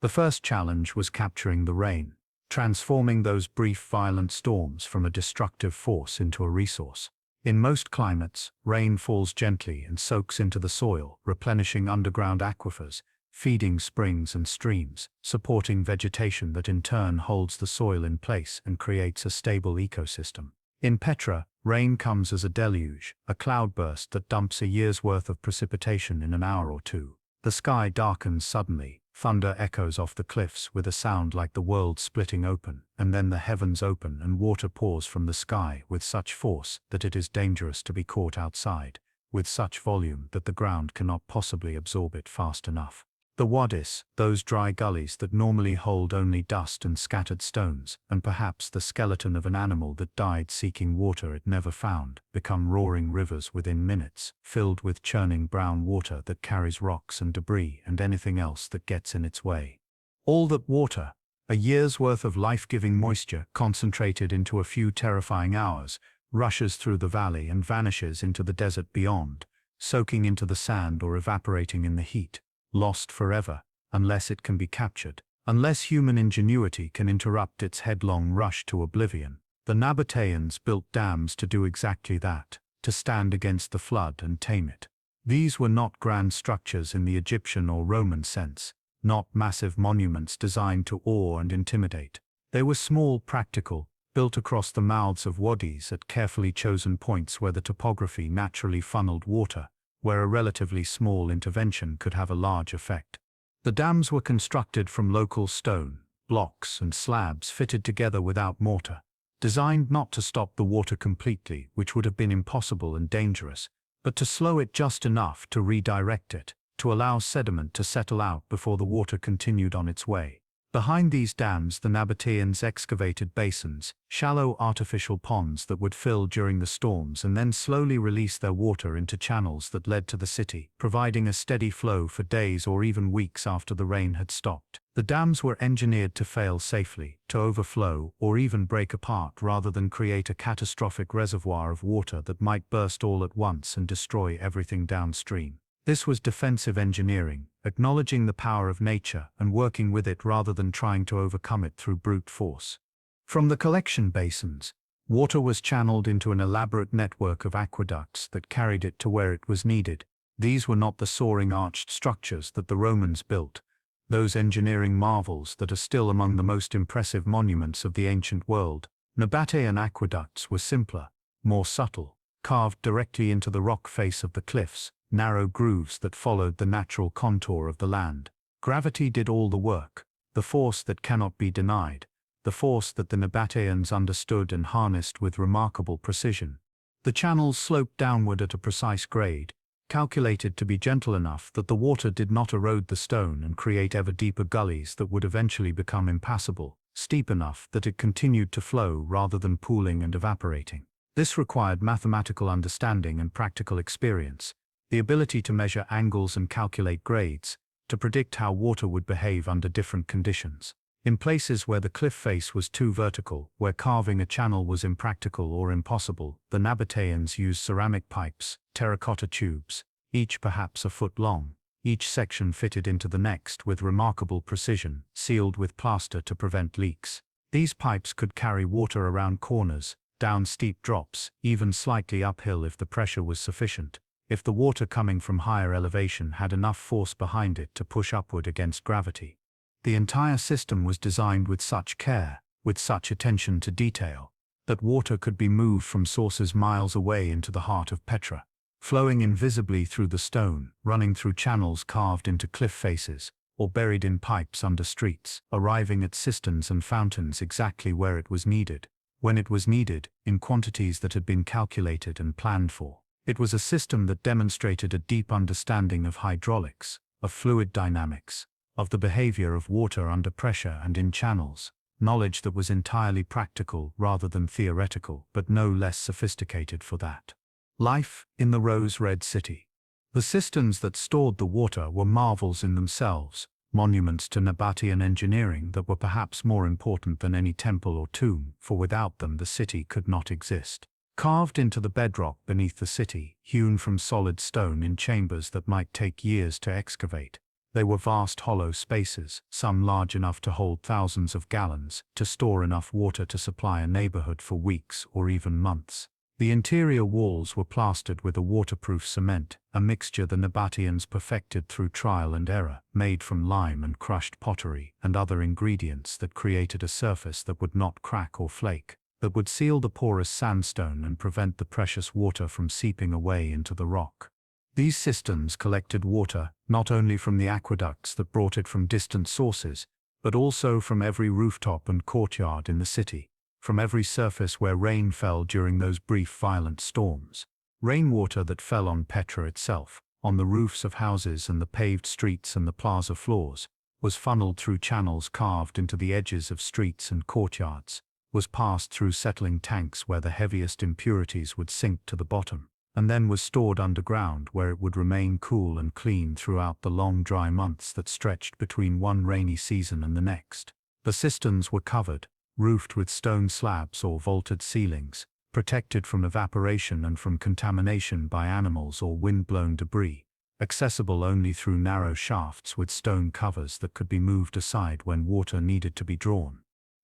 The first challenge was capturing the rain, transforming those brief violent storms from a destructive force into a resource. In most climates, rain falls gently and soaks into the soil, replenishing underground aquifers, feeding springs and streams, supporting vegetation that in turn holds the soil in place and creates a stable ecosystem. In Petra, rain comes as a deluge, a cloudburst that dumps a year's worth of precipitation in an hour or two. The sky darkens suddenly, thunder echoes off the cliffs with a sound like the world splitting open, and then the heavens open and water pours from the sky with such force that it is dangerous to be caught outside, with such volume that the ground cannot possibly absorb it fast enough. The wadis, those dry gullies that normally hold only dust and scattered stones, and perhaps the skeleton of an animal that died seeking water it never found, become roaring rivers within minutes, filled with churning brown water that carries rocks and debris and anything else that gets in its way. All that water, a year's worth of life-giving moisture concentrated into a few terrifying hours, rushes through the valley and vanishes into the desert beyond, soaking into the sand or evaporating in the heat. Lost forever, unless it can be captured, unless human ingenuity can interrupt its headlong rush to oblivion. The Nabataeans built dams to do exactly that, to stand against the flood and tame it. These were not grand structures in the Egyptian or Roman sense, not massive monuments designed to awe and intimidate. They were small, practical, built across the mouths of wadis at carefully chosen points where the topography naturally funneled water, where a relatively small intervention could have a large effect. The dams were constructed from local stone, blocks and slabs fitted together without mortar, designed not to stop the water completely, which would have been impossible and dangerous, but to slow it just enough to redirect it, to allow sediment to settle out before the water continued on its way. Behind these dams, the Nabataeans excavated basins, shallow artificial ponds that would fill during the storms and then slowly release their water into channels that led to the city, providing a steady flow for days or even weeks after the rain had stopped. The dams were engineered to fail safely, to overflow, or even break apart rather than create a catastrophic reservoir of water that might burst all at once and destroy everything downstream. This was defensive engineering, acknowledging the power of nature and working with it rather than trying to overcome it through brute force. From the collection basins, water was channeled into an elaborate network of aqueducts that carried it to where it was needed. These were not the soaring arched structures that the Romans built, those engineering marvels that are still among the most impressive monuments of the ancient world. Nabataean aqueducts were simpler, more subtle, carved directly into the rock face of the cliffs, narrow grooves that followed the natural contour of the land. Gravity did all the work, the force that cannot be denied, the force that the Nabataeans understood and harnessed with remarkable precision. The channels sloped downward at a precise grade, calculated to be gentle enough that the water did not erode the stone and create ever deeper gullies that would eventually become impassable, steep enough that it continued to flow rather than pooling and evaporating. This required mathematical understanding and practical experience, the ability to measure angles and calculate grades, to predict how water would behave under different conditions. In places where the cliff face was too vertical, where carving a channel was impractical or impossible, the Nabataeans used ceramic pipes, terracotta tubes, each perhaps a foot long, each section fitted into the next with remarkable precision, sealed with plaster to prevent leaks. These pipes could carry water around corners, down steep drops, even slightly uphill if the pressure was sufficient, if the water coming from higher elevation had enough force behind it to push upward against gravity. The entire system was designed with such care, with such attention to detail, that water could be moved from sources miles away into the heart of Petra, flowing invisibly through the stone, running through channels carved into cliff faces, or buried in pipes under streets, arriving at cisterns and fountains exactly where it was needed, when it was needed, in quantities that had been calculated and planned for. It was a system that demonstrated a deep understanding of hydraulics, of fluid dynamics, of the behavior of water under pressure and in channels. knowledge that was entirely practical rather than theoretical, but no less sophisticated for that. Life in the rose-red city. The cisterns that stored the water were marvels in themselves, monuments to Nabataean engineering that were perhaps more important than any temple or tomb, for without them the city could not exist. Carved into the bedrock beneath the city, hewn from solid stone in chambers that might take years to excavate, they were vast hollow spaces, some large enough to hold thousands of gallons, to store enough water to supply a neighborhood for weeks or even months. The interior walls were plastered with a waterproof cement, a mixture the Nabataeans perfected through trial and error, made from lime and crushed pottery and other ingredients that created a surface that would not crack or flake, that would seal the porous sandstone and prevent the precious water from seeping away into the rock. These cisterns collected water not only from the aqueducts that brought it from distant sources, but also from every rooftop and courtyard in the city, from every surface where rain fell during those brief violent storms. Rainwater that fell on Petra itself, on the roofs of houses and the paved streets and the plaza floors, was funneled through channels carved into the edges of streets and courtyards, was passed through settling tanks where the heaviest impurities would sink to the bottom, and then was stored underground where it would remain cool and clean throughout the long dry months that stretched between one rainy season and the next. The cisterns were covered, roofed with stone slabs or vaulted ceilings, protected from evaporation and from contamination by animals or wind-blown debris, accessible only through narrow shafts with stone covers that could be moved aside when water needed to be drawn.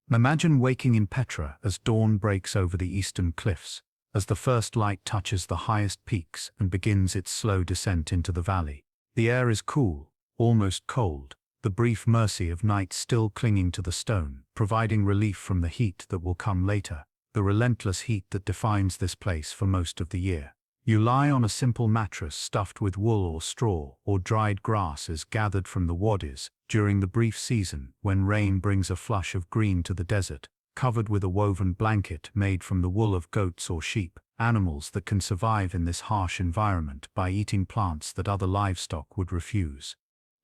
Imagine waking in Petra as dawn breaks over the eastern cliffs, as the first light touches the highest peaks and begins its slow descent into the valley. The air is cool, almost cold, the brief mercy of night still clinging to the stone, providing relief from the heat that will come later, the relentless heat that defines this place for most of the year. You lie on a simple mattress stuffed with wool or straw or dried grasses gathered from the wadis during the brief season when rain brings a flush of green to the desert, covered with a woven blanket made from the wool of goats or sheep, animals that can survive in this harsh environment by eating plants that other livestock would refuse.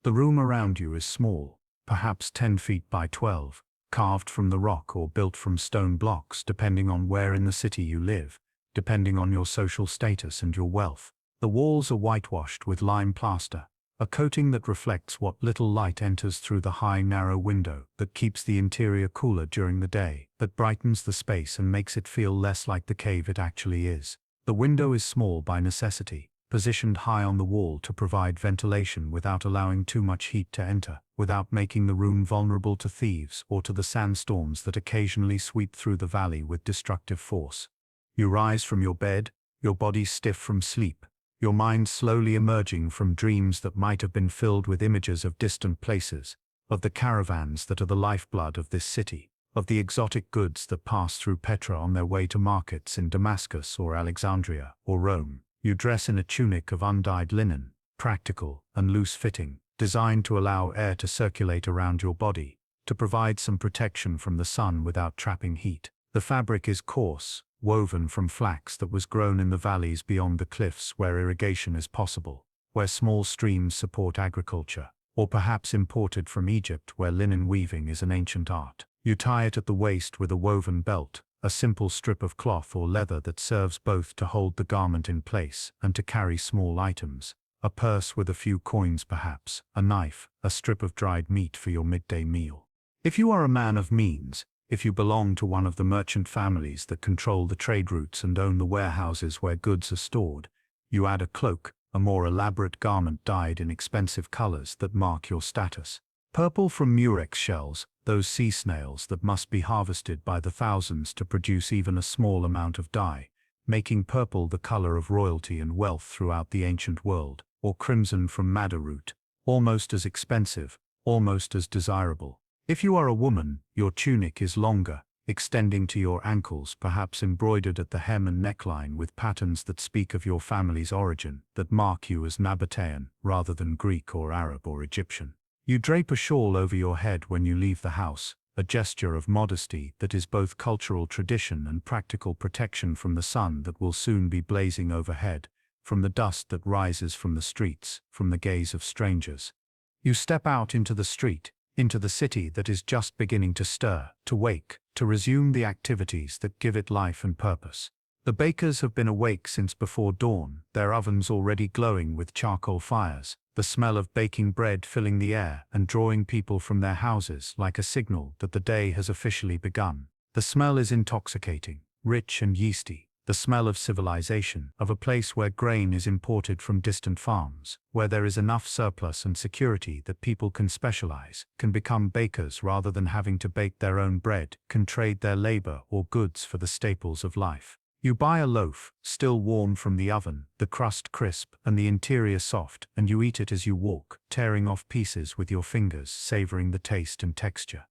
The room around you is small, perhaps 10 feet by 12, carved from the rock or built from stone blocks depending on where in the city you live, depending on your social status and your wealth. The walls are whitewashed with lime plaster, a coating that reflects what little light enters through the high narrow window, that keeps the interior cooler during the day, that brightens the space and makes it feel less like the cave it actually is. The window is small by necessity, positioned high on the wall to provide ventilation without allowing too much heat to enter, without making the room vulnerable to thieves or to the sandstorms that occasionally sweep through the valley with destructive force. You rise from your bed, your body stiff from sleep, your mind slowly emerging from dreams that might have been filled with images of distant places, of the caravans that are the lifeblood of this city, of the exotic goods that pass through Petra on their way to markets in Damascus or Alexandria or Rome. You dress in a tunic of undyed linen, practical and loose-fitting, designed to allow air to circulate around your body, to provide some protection from the sun without trapping heat. The fabric is coarse, woven from flax that was grown in the valleys beyond the cliffs where irrigation is possible, where small streams support agriculture, or perhaps imported from Egypt where linen weaving is an ancient art. You tie it at the waist with a woven belt, a simple strip of cloth or leather that serves both to hold the garment in place and to carry small items, a purse with a few coins perhaps, a knife, a strip of dried meat for your midday meal. If you are a man of means, if you belong to one of the merchant families that control the trade routes and own the warehouses where goods are stored, you add a cloak, a more elaborate garment dyed in expensive colors that mark your status. Purple from murex shells, those sea snails that must be harvested by the thousands to produce even a small amount of dye, making purple the color of royalty and wealth throughout the ancient world, or crimson from madder root, almost as expensive, almost as desirable. If you are a woman, your tunic is longer, extending to your ankles, perhaps embroidered at the hem and neckline with patterns that speak of your family's origin, that mark you as Nabataean rather than Greek or Arab or Egyptian. You drape a shawl over your head when you leave the house, a gesture of modesty that is both cultural tradition and practical protection from the sun that will soon be blazing overhead, from the dust that rises from the streets, from the gaze of strangers. You step out into the street, into the city that is just beginning to stir, to wake, to resume the activities that give it life and purpose. The bakers have been awake since before dawn, their ovens already glowing with charcoal fires, the smell of baking bread filling the air and drawing people from their houses like a signal that the day has officially begun. The smell is intoxicating, rich and yeasty, the smell of civilization, of a place where grain is imported from distant farms, where there is enough surplus and security that people can specialize, can become bakers rather than having to bake their own bread, can trade their labor or goods for the staples of life. You buy a loaf, still warm from the oven, the crust crisp and the interior soft, and you eat it as you walk, tearing off pieces with your fingers, savoring the taste and texture.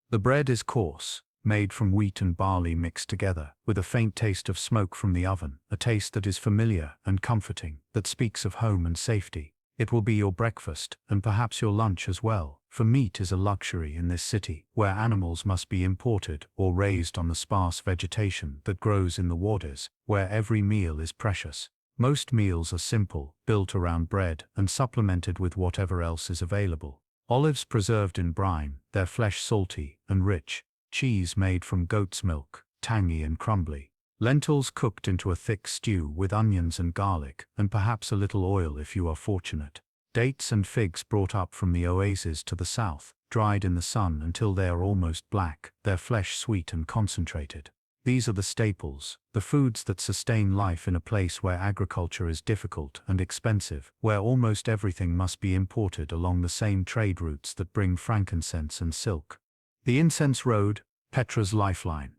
The bread is coarse, made from wheat and barley mixed together, with a faint taste of smoke from the oven, a taste that is familiar and comforting, that speaks of home and safety. It will be your breakfast, and perhaps your lunch as well, for meat is a luxury in this city, where animals must be imported or raised on the sparse vegetation that grows in the waters, where every meal is precious. Most meals are simple, built around bread and supplemented with whatever else is available. Olives preserved in brine, their flesh salty and rich. Cheese made from goat's milk, tangy and crumbly. Lentils cooked into a thick stew with onions and garlic, and perhaps a little oil if you are fortunate. Dates and figs brought up from the oases to the south, dried in the sun until they are almost black, their flesh sweet and concentrated. These are the staples, the foods that sustain life in a place where agriculture is difficult and expensive, where almost everything must be imported along the same trade routes that bring frankincense and silk. The incense road, Petra's lifeline.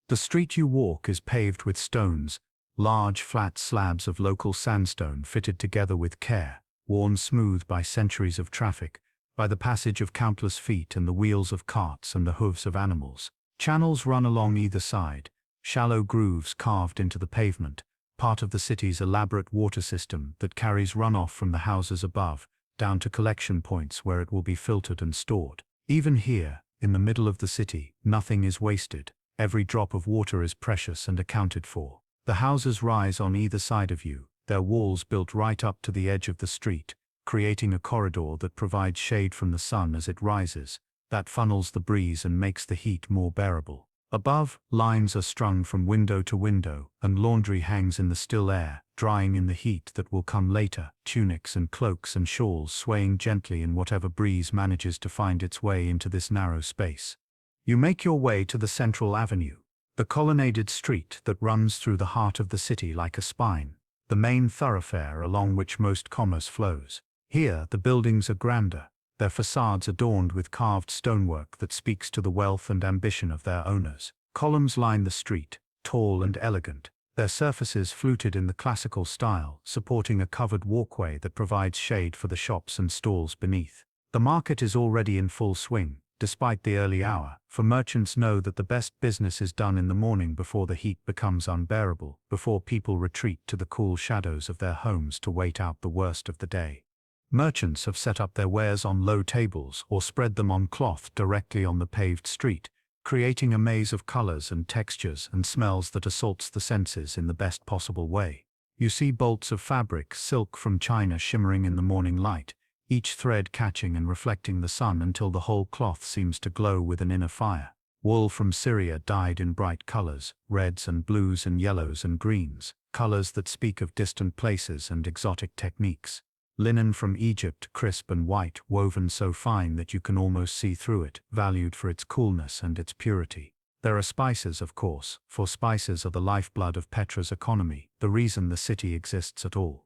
The street you walk is paved with stones, large flat slabs of local sandstone fitted together with care, worn smooth by centuries of traffic, by the passage of countless feet and the wheels of carts and the hooves of animals. Channels run along either side, shallow grooves carved into the pavement, part of the city's elaborate water system that carries runoff from the houses above, down to collection points where it will be filtered and stored. Even here, in the middle of the city, nothing is wasted. Every drop of water is precious and accounted for. The houses rise on either side of you, their walls built right up to the edge of the street, creating a corridor that provides shade from the sun as it rises, that funnels the breeze and makes the heat more bearable. Above, lines are strung from window to window, and laundry hangs in the still air, drying in the heat that will come later, tunics and cloaks and shawls swaying gently in whatever breeze manages to find its way into this narrow space. You make your way to the central avenue, the colonnaded street that runs through the heart of the city like a spine, the main thoroughfare along which most commerce flows. Here, the buildings are grander, their facades adorned with carved stonework that speaks to the wealth and ambition of their owners. Columns line the street, tall and elegant, their surfaces fluted in the classical style, supporting a covered walkway that provides shade for the shops and stalls beneath. The market is already in full swing, despite the early hour, for merchants know that the best business is done in the morning before the heat becomes unbearable, before people retreat to the cool shadows of their homes to wait out the worst of the day. Merchants have set up their wares on low tables or spread them on cloth directly on the paved street, creating a maze of colors and textures and smells that assaults the senses in the best possible way. You see bolts of fabric, silk from China shimmering in the morning light, each thread catching and reflecting the sun until the whole cloth seems to glow with an inner fire. Wool from Syria dyed in bright colors, reds and blues and yellows and greens, colors that speak of distant places and exotic techniques. Linen from Egypt, crisp and white, woven so fine that you can almost see through it, valued for its coolness and its purity. There are spices, of course, for spices are the lifeblood of Petra's economy, the reason the city exists at all.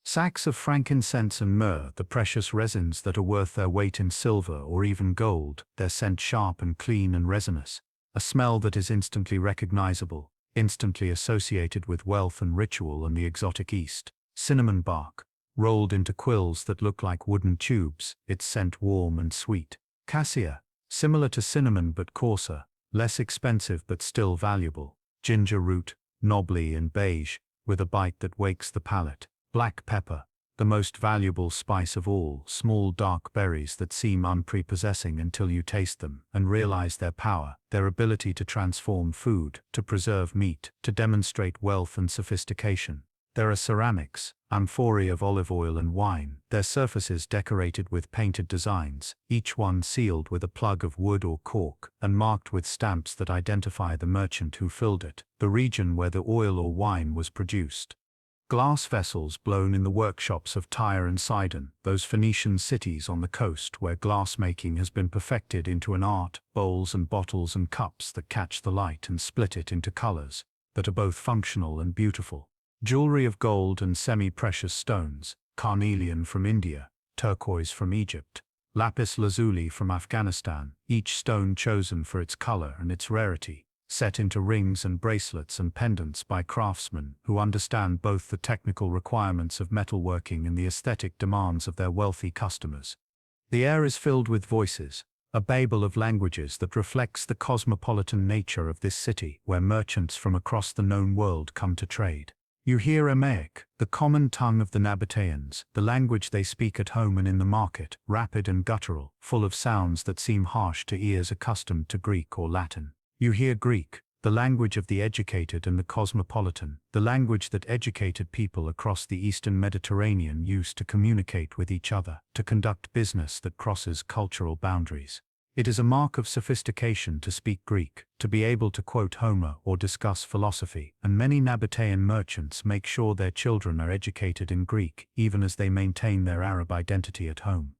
Sacks of frankincense and myrrh, the precious resins that are worth their weight in silver or even gold, their scent sharp and clean and resinous, a smell that is instantly recognizable, instantly associated with wealth and ritual and the exotic East. Cinnamon bark, rolled into quills that look like wooden tubes, its scent warm and sweet. Cassia, similar to cinnamon but coarser, less expensive but still valuable. Ginger root, knobbly and beige, with a bite that wakes the palate. Black pepper, the most valuable spice of all, small dark berries that seem unprepossessing until you taste them and realize their power, their ability to transform food, to preserve meat, to demonstrate wealth and sophistication. There are ceramics, amphorae of olive oil and wine, their surfaces decorated with painted designs, each one sealed with a plug of wood or cork, and marked with stamps that identify the merchant who filled it, the region where the oil or wine was produced. Glass vessels blown in the workshops of Tyre and Sidon, those Phoenician cities on the coast where glassmaking has been perfected into an art, bowls and bottles and cups that catch the light and split it into colors that are both functional and beautiful. Jewelry of gold and semi-precious stones, carnelian from India, turquoise from Egypt, lapis lazuli from Afghanistan, each stone chosen for its color and its rarity, set into rings and bracelets and pendants by craftsmen who understand both the technical requirements of metalworking and the aesthetic demands of their wealthy customers. The air is filled with voices, a babel of languages that reflects the cosmopolitan nature of this city where merchants from across the known world come to trade. You hear Aramaic, the common tongue of the Nabataeans, the language they speak at home and in the market, rapid and guttural, full of sounds that seem harsh to ears accustomed to Greek or Latin. You hear Greek, the language of the educated and the cosmopolitan, the language that educated people across the eastern Mediterranean use to communicate with each other, to conduct business that crosses cultural boundaries. It is a mark of sophistication to speak Greek, to be able to quote Homer or discuss philosophy, and many Nabataean merchants make sure their children are educated in Greek, even as they maintain their Arab identity at home.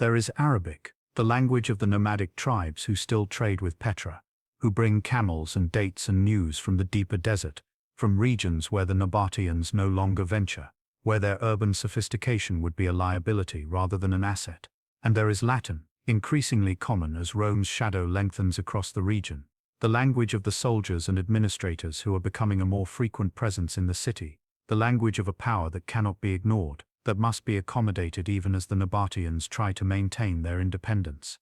There is Arabic, the language of the nomadic tribes who still trade with Petra, who bring camels and dates and news from the deeper desert, from regions where the Nabataeans no longer venture, where their urban sophistication would be a liability rather than an asset. And there is Latin, increasingly common as Rome's shadow lengthens across the region, the language of the soldiers and administrators who are becoming a more frequent presence in the city, the language of a power that cannot be ignored, that must be accommodated even as the Nabataeans try to maintain their independence.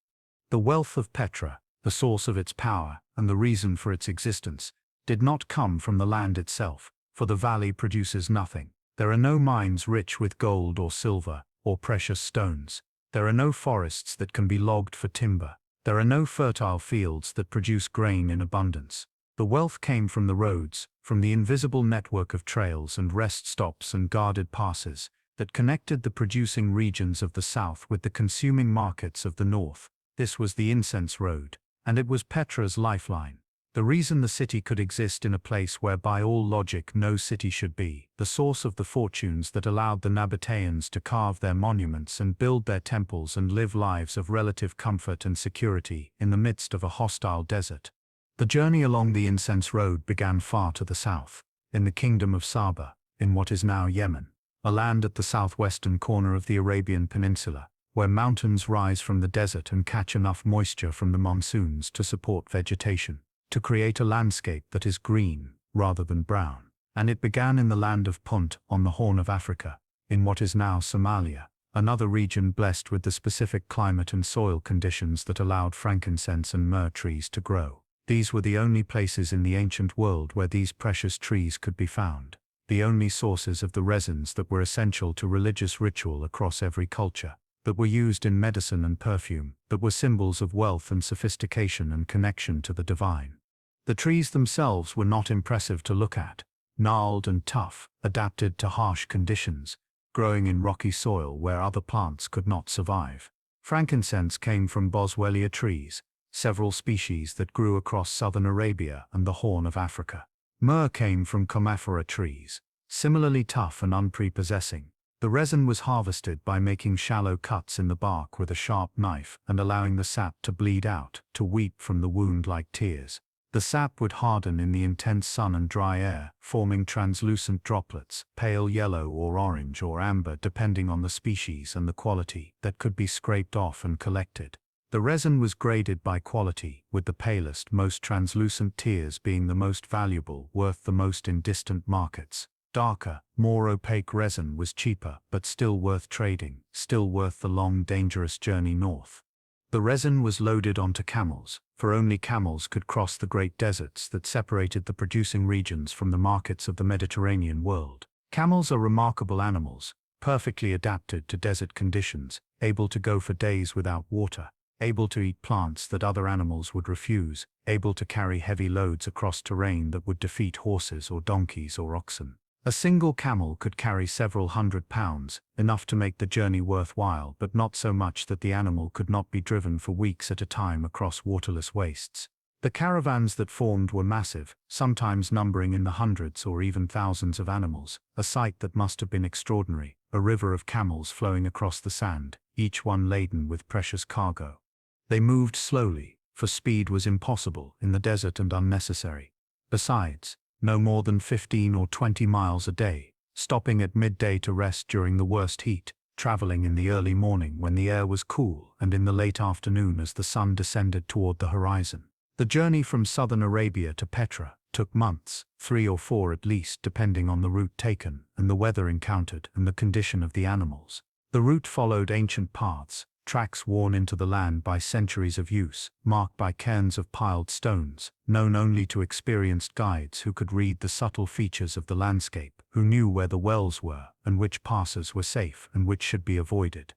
The wealth of Petra, the source of its power, and the reason for its existence, did not come from the land itself, for the valley produces nothing. There are no mines rich with gold or silver, or precious stones. There are no forests that can be logged for timber. There are no fertile fields that produce grain in abundance. The wealth came from the roads, from the invisible network of trails and rest stops and guarded passes that connected the producing regions of the south with the consuming markets of the north. This was the incense road, and it was Petra's lifeline. The reason the city could exist in a place where by all logic no city should be, the source of the fortunes that allowed the Nabataeans to carve their monuments and build their temples and live lives of relative comfort and security in the midst of a hostile desert. The journey along the incense road began far to the south, in the kingdom of Saba, in what is now Yemen, a land at the southwestern corner of the Arabian Peninsula, where mountains rise from the desert and catch enough moisture from the monsoons to support vegetation, to create a landscape that is green rather than brown. And it began in the land of Punt on the Horn of Africa, in what is now Somalia, another region blessed with the specific climate and soil conditions that allowed frankincense and myrrh trees to grow. These were the only places in the ancient world where these precious trees could be found, the only sources of the resins that were essential to religious ritual across every culture, that were used in medicine and perfume, that were symbols of wealth and sophistication and connection to the divine. The trees themselves were not impressive to look at, gnarled and tough, adapted to harsh conditions, growing in rocky soil where other plants could not survive. Frankincense came from boswellia trees, several species that grew across southern Arabia and the Horn of Africa. Myrrh came from commiphora trees, similarly tough and unprepossessing. The resin was harvested by making shallow cuts in the bark with a sharp knife and allowing the sap to bleed out, to weep from the wound like tears. The sap would harden in the intense sun and dry air, forming translucent droplets, pale yellow or orange or amber depending on the species and the quality, that could be scraped off and collected. The resin was graded by quality, with the palest, most translucent tears being the most valuable, worth the most in distant markets. Darker, more opaque resin was cheaper, but still worth trading, still worth the long, dangerous journey north. The resin was loaded onto camels, for only camels could cross the great deserts that separated the producing regions from the markets of the Mediterranean world. Camels are remarkable animals, perfectly adapted to desert conditions, able to go for days without water, able to eat plants that other animals would refuse, able to carry heavy loads across terrain that would defeat horses or donkeys or oxen. A single camel could carry several hundred pounds, enough to make the journey worthwhile, but not so much that the animal could not be driven for weeks at a time across waterless wastes. The caravans that formed were massive, sometimes numbering in the hundreds or even thousands of animals, a sight that must have been extraordinary, a river of camels flowing across the sand, each one laden with precious cargo. They moved slowly, for speed was impossible in the desert and unnecessary. Besides, no more than 15 or 20 miles a day, stopping at midday to rest during the worst heat, traveling in the early morning when the air was cool and in the late afternoon as the sun descended toward the horizon. The journey from southern Arabia to Petra took months, 3 or 4 at least, depending on the route taken and the weather encountered and the condition of the animals. The route followed ancient paths, tracks worn into the land by centuries of use, marked by cairns of piled stones, known only to experienced guides who could read the subtle features of the landscape, who knew where the wells were and which passes were safe and which should be avoided.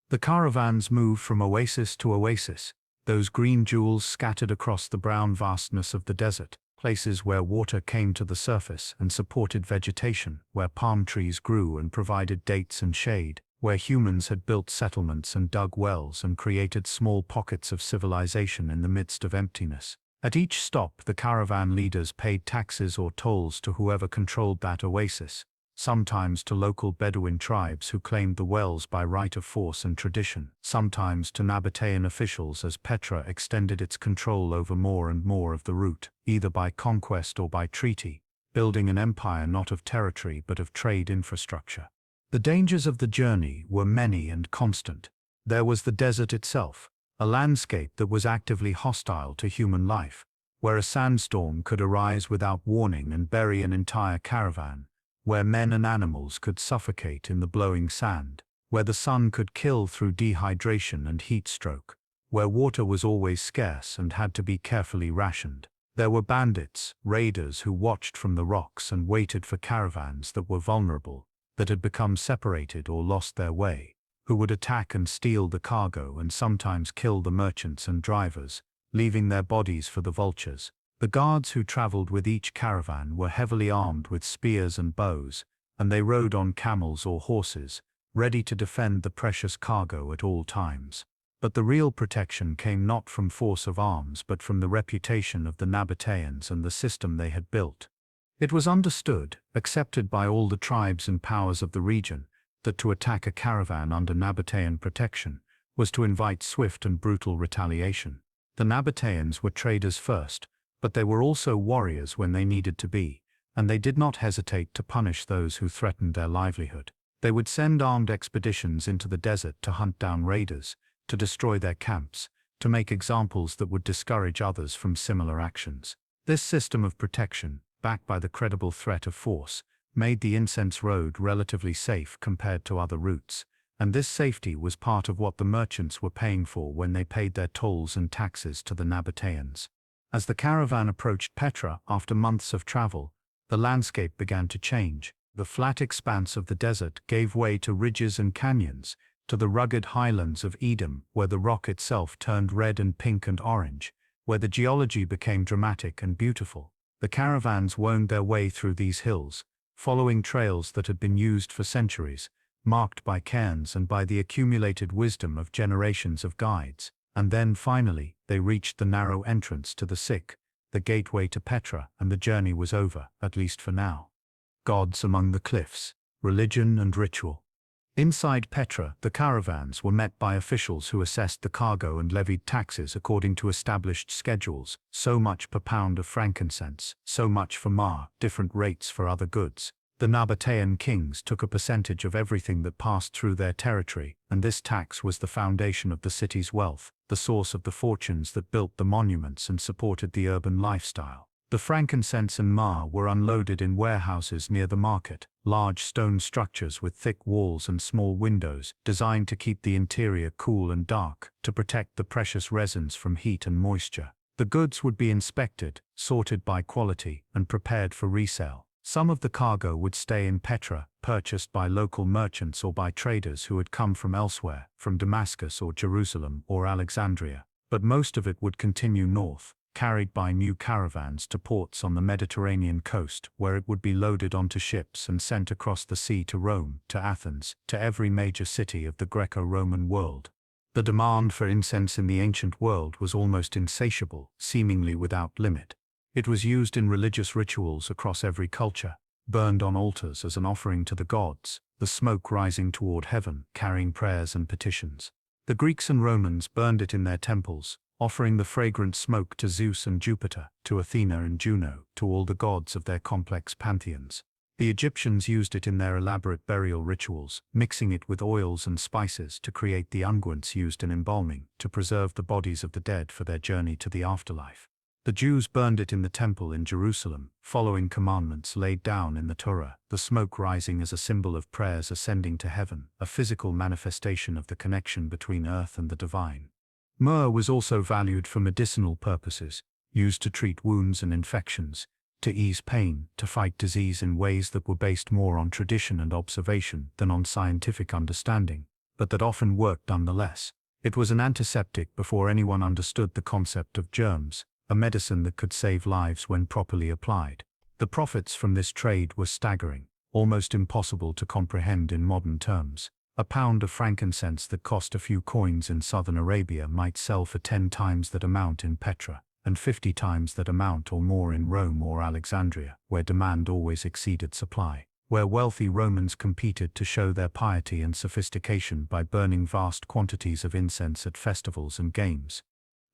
The caravans moved from oasis to oasis, those green jewels scattered across the brown vastness of the desert, places where water came to the surface and supported vegetation, where palm trees grew and provided dates and shade, where humans had built settlements and dug wells and created small pockets of civilization in the midst of emptiness. At each stop, the caravan leaders paid taxes or tolls to whoever controlled that oasis, sometimes to local Bedouin tribes who claimed the wells by right of force and tradition, sometimes to Nabataean officials as Petra extended its control over more and more of the route, either by conquest or by treaty, building an empire not of territory but of trade infrastructure. The dangers of the journey were many and constant. There was the desert itself, a landscape that was actively hostile to human life, where a sandstorm could arise without warning and bury an entire caravan, where men and animals could suffocate in the blowing sand, where the sun could kill through dehydration and heat stroke, where water was always scarce and had to be carefully rationed. There were bandits, raiders who watched from the rocks and waited for caravans that were vulnerable, that had become separated or lost their way, who would attack and steal the cargo and sometimes kill the merchants and drivers, leaving their bodies for the vultures. The guards who traveled with each caravan were heavily armed with spears and bows, and they rode on camels or horses, ready to defend the precious cargo at all times. But the real protection came not from force of arms but from the reputation of the Nabataeans and the system they had built. It was understood, accepted by all the tribes and powers of the region, that to attack a caravan under Nabataean protection was to invite swift and brutal retaliation. The Nabataeans were traders first, but they were also warriors when they needed to be, and they did not hesitate to punish those who threatened their livelihood. They would send armed expeditions into the desert to hunt down raiders, to destroy their camps, to make examples that would discourage others from similar actions. This system of protection, backed by the credible threat of force, made the incense road relatively safe compared to other routes, and this safety was part of what the merchants were paying for when they paid their tolls and taxes to the Nabataeans. As the caravan approached Petra after months of travel, the landscape began to change. The flat expanse of the desert gave way to ridges and canyons, to the rugged highlands of Edom, where the rock itself turned red and pink and orange, where the geology became dramatic and beautiful. The caravans wound their way through these hills, following trails that had been used for centuries, marked by cairns and by the accumulated wisdom of generations of guides. And then, finally, they reached the narrow entrance to the Sikh, the gateway to Petra, and the journey was over, at least for now. Gods among the cliffs, religion and ritual. Inside Petra, the caravans were met by officials who assessed the cargo and levied taxes according to established schedules, so much per pound of frankincense, so much for myrrh, different rates for other goods. The Nabataean kings took a percentage of everything that passed through their territory, and this tax was the foundation of the city's wealth, the source of the fortunes that built the monuments and supported the urban lifestyle. The frankincense and myrrh were unloaded in warehouses near the market, large stone structures with thick walls and small windows, designed to keep the interior cool and dark, to protect the precious resins from heat and moisture. The goods would be inspected, sorted by quality, and prepared for resale. Some of the cargo would stay in Petra, purchased by local merchants or by traders who had come from elsewhere, from Damascus or Jerusalem or Alexandria. But most of it would continue north, carried by new caravans to ports on the Mediterranean coast, where it would be loaded onto ships and sent across the sea to Rome, to Athens, to every major city of the Greco-Roman world. The demand for incense in the ancient world was almost insatiable, seemingly without limit. It was used in religious rituals across every culture, burned on altars as an offering to the gods, the smoke rising toward heaven, carrying prayers and petitions. The Greeks and Romans burned it in their temples, offering the fragrant smoke to Zeus and Jupiter, to Athena and Juno, to all the gods of their complex pantheons. The Egyptians used it in their elaborate burial rituals, mixing it with oils and spices to create the unguents used in embalming, to preserve the bodies of the dead for their journey to the afterlife. The Jews burned it in the temple in Jerusalem, following commandments laid down in the Torah, the smoke rising as a symbol of prayers ascending to heaven, a physical manifestation of the connection between earth and the divine. Myrrh was also valued for medicinal purposes, used to treat wounds and infections, to ease pain, to fight disease in ways that were based more on tradition and observation than on scientific understanding, but that often worked nonetheless. It was an antiseptic before anyone understood the concept of germs, a medicine that could save lives when properly applied. The profits from this trade were staggering, almost impossible to comprehend in modern terms. A pound of frankincense that cost a few coins in southern Arabia might sell for 10 times that amount in Petra, and 50 times that amount or more in Rome or Alexandria, where demand always exceeded supply, where wealthy Romans competed to show their piety and sophistication by burning vast quantities of incense at festivals and games.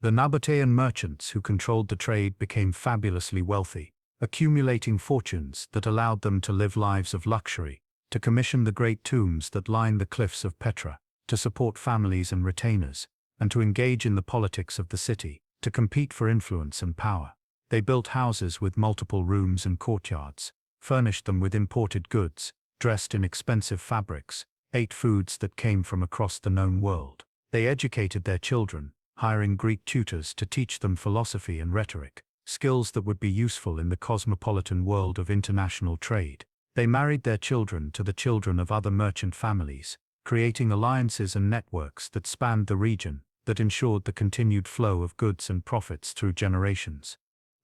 The Nabataean merchants who controlled the trade became fabulously wealthy, accumulating fortunes that allowed them to live lives of luxury, to commission the great tombs that line the cliffs of Petra, to support families and retainers, and to engage in the politics of the city, to compete for influence and power. They built houses with multiple rooms and courtyards, furnished them with imported goods, dressed in expensive fabrics, ate foods that came from across the known world. They educated their children, hiring Greek tutors to teach them philosophy and rhetoric, skills that would be useful in the cosmopolitan world of international trade. They married their children to the children of other merchant families, creating alliances and networks that spanned the region, that ensured the continued flow of goods and profits through generations.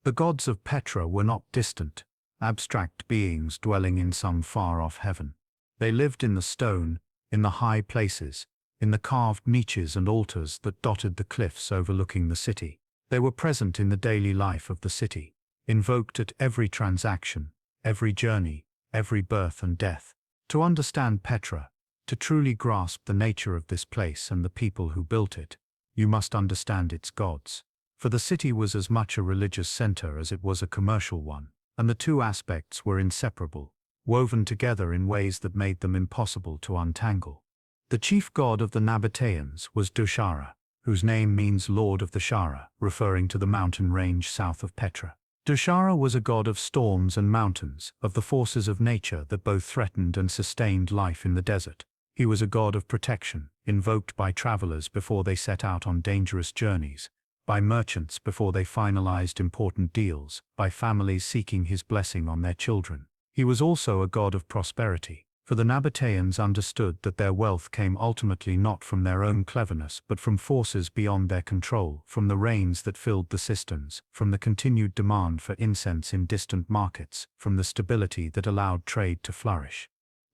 The gods of Petra were not distant, abstract beings dwelling in some far-off heaven. They lived in the stone, in the high places, in the carved niches and altars that dotted the cliffs overlooking the city. They were present in the daily life of the city, invoked at every transaction, every journey, every birth and death. To understand Petra, to truly grasp the nature of this place and the people who built it, you must understand its gods. For the city was as much a religious center as it was a commercial one, and the two aspects were inseparable, woven together in ways that made them impossible to untangle. The chief god of the Nabataeans was Dushara, whose name means Lord of the Shara, referring to the mountain range south of Petra. Dushara was a god of storms and mountains, of the forces of nature that both threatened and sustained life in the desert. He was a god of protection, invoked by travelers before they set out on dangerous journeys, by merchants before they finalized important deals, by families seeking his blessing on their children. He was also a god of prosperity, for the Nabataeans understood that their wealth came ultimately not from their own cleverness but from forces beyond their control, from the rains that filled the cisterns, from the continued demand for incense in distant markets, from the stability that allowed trade to flourish.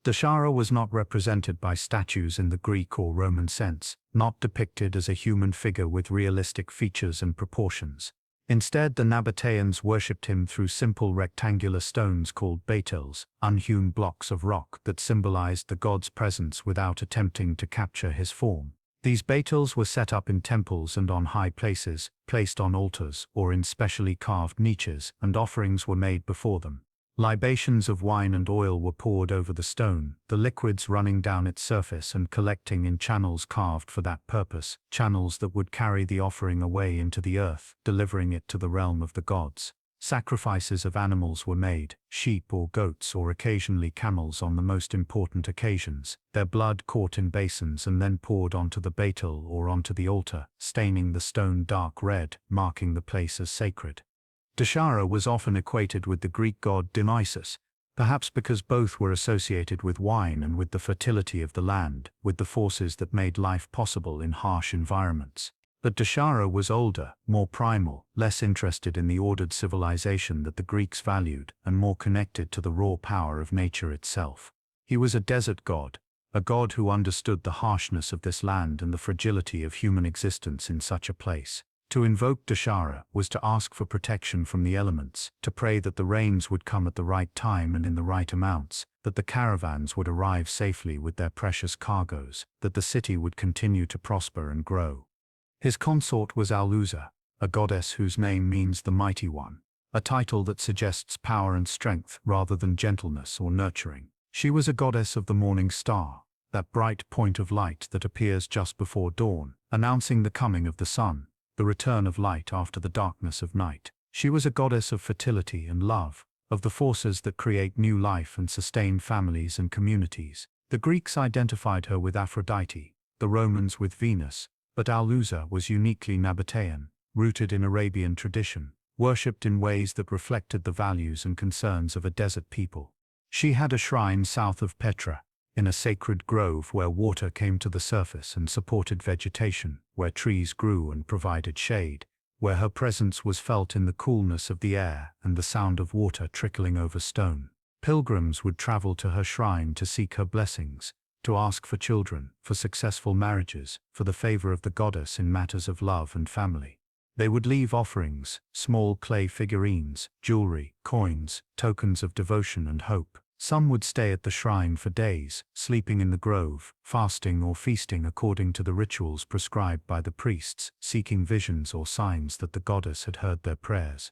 Dashara was not represented by statues in the Greek or Roman sense, not depicted as a human figure with realistic features and proportions. Instead, the Nabataeans worshipped him through simple rectangular stones called beetles, unhewn blocks of rock that symbolized the god's presence without attempting to capture his form. These beetles were set up in temples and on high places, placed on altars or in specially carved niches, and offerings were made before them. Libations of wine and oil were poured over the stone, the liquids running down its surface and collecting in channels carved for that purpose, channels that would carry the offering away into the earth, delivering it to the realm of the gods. Sacrifices of animals were made, sheep or goats or occasionally camels on the most important occasions, their blood caught in basins and then poured onto the beetle or onto the altar, staining the stone dark red, marking the place as sacred. Dashara was often equated with the Greek god Dionysus, perhaps because both were associated with wine and with the fertility of the land, with the forces that made life possible in harsh environments. But Deshara was older, more primal, less interested in the ordered civilization that the Greeks valued, and more connected to the raw power of nature itself. He was a desert god, a god who understood the harshness of this land and the fragility of human existence in such a place. To invoke Deshara was to ask for protection from the elements, to pray that the rains would come at the right time and in the right amounts, that the caravans would arrive safely with their precious cargoes, that the city would continue to prosper and grow. His consort was Aluza, a goddess whose name means the Mighty One, a title that suggests power and strength rather than gentleness or nurturing. She was a goddess of the morning star, that bright point of light that appears just before dawn, announcing the coming of the sun, the return of light after the darkness of night. She was a goddess of fertility and love, of the forces that create new life and sustain families and communities. The Greeks identified her with Aphrodite, the Romans with Venus, but Aluza was uniquely Nabataean, rooted in Arabian tradition, worshipped in ways that reflected the values and concerns of a desert people. She had a shrine south of Petra, in a sacred grove where water came to the surface and supported vegetation, where trees grew and provided shade, where her presence was felt in the coolness of the air and the sound of water trickling over stone. Pilgrims would travel to her shrine to seek her blessings, to ask for children, for successful marriages, for the favor of the goddess in matters of love and family. They would leave offerings, small clay figurines, jewelry, coins, tokens of devotion and hope. Some would stay at the shrine for days, sleeping in the grove, fasting or feasting according to the rituals prescribed by the priests, seeking visions or signs that the goddess had heard their prayers.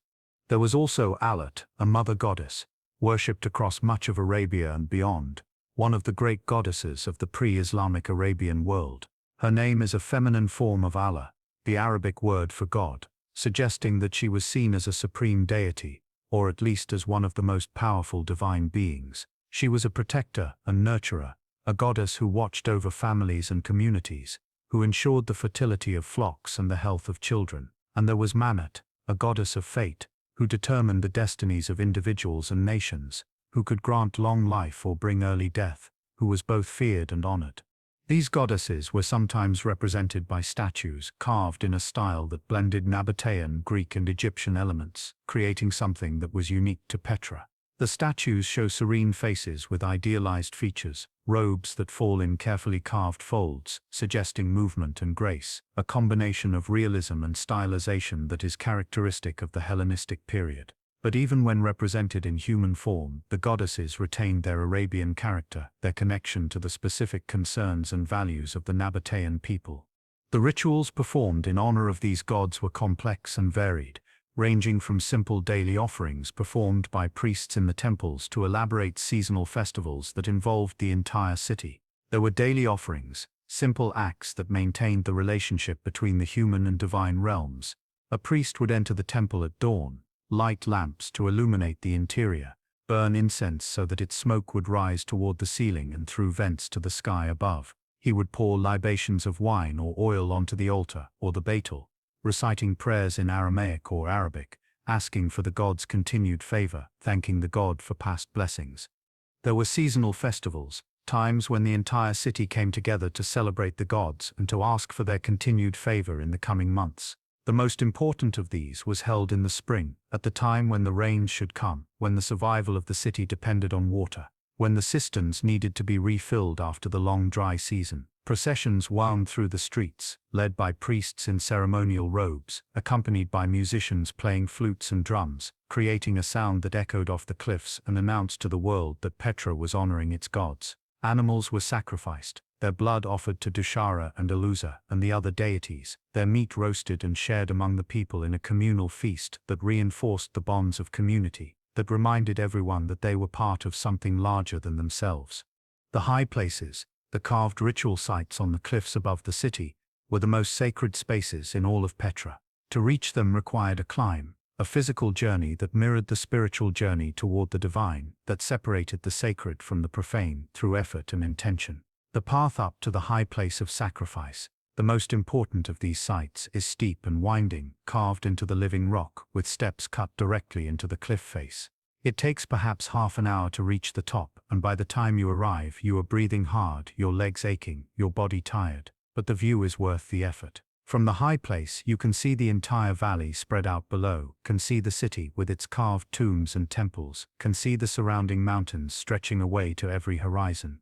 There was also Alat, a mother goddess, worshipped across much of Arabia and beyond, one of the great goddesses of the pre-Islamic Arabian world. Her name is a feminine form of Allah, the Arabic word for God, suggesting that she was seen as a supreme deity, or at least as one of the most powerful divine beings. She was a protector and nurturer, a goddess who watched over families and communities, who ensured the fertility of flocks and the health of children. And there was Manat, a goddess of fate, who determined the destinies of individuals and nations, who could grant long life or bring early death, who was both feared and honored. These goddesses were sometimes represented by statues carved in a style that blended Nabataean, Greek and Egyptian elements, creating something that was unique to Petra. The statues show serene faces with idealized features, robes that fall in carefully carved folds, suggesting movement and grace, a combination of realism and stylization that is characteristic of the Hellenistic period. But even when represented in human form, the goddesses retained their Arabian character, their connection to the specific concerns and values of the Nabataean people. The rituals performed in honor of these gods were complex and varied, ranging from simple daily offerings performed by priests in the temples to elaborate seasonal festivals that involved the entire city. There were daily offerings, simple acts that maintained the relationship between the human and divine realms. A priest would enter the temple at dawn, light lamps to illuminate the interior, burn incense so that its smoke would rise toward the ceiling and through vents to the sky above. He would pour libations of wine or oil onto the altar or the Beitul, reciting prayers in Aramaic or Arabic, asking for the god's continued favor, thanking the god for past blessings. There were seasonal festivals, times when the entire city came together to celebrate the gods and to ask for their continued favor in the coming months. The most important of these was held in the spring, at the time when the rains should come, when the survival of the city depended on water, when the cisterns needed to be refilled after the long dry season. Processions wound through the streets, led by priests in ceremonial robes, accompanied by musicians playing flutes and drums, creating a sound that echoed off the cliffs and announced to the world that Petra was honoring its gods. Animals were sacrificed, their blood offered to Deshara and Aluza and the other deities, their meat roasted and shared among the people in a communal feast that reinforced the bonds of community, that reminded everyone that they were part of something larger than themselves. The high places, the carved ritual sites on the cliffs above the city, were the most sacred spaces in all of Petra. To reach them required a climb, a physical journey that mirrored the spiritual journey toward the divine, that separated the sacred from the profane through effort and intention. The path up to the high place of sacrifice, the most important of these sites, is steep and winding, carved into the living rock, with steps cut directly into the cliff face. It takes perhaps half an hour to reach the top, and by the time you arrive, you are breathing hard, your legs aching, your body tired, but the view is worth the effort. From the high place you can see the entire valley spread out below, can see the city with its carved tombs and temples, can see the surrounding mountains stretching away to every horizon.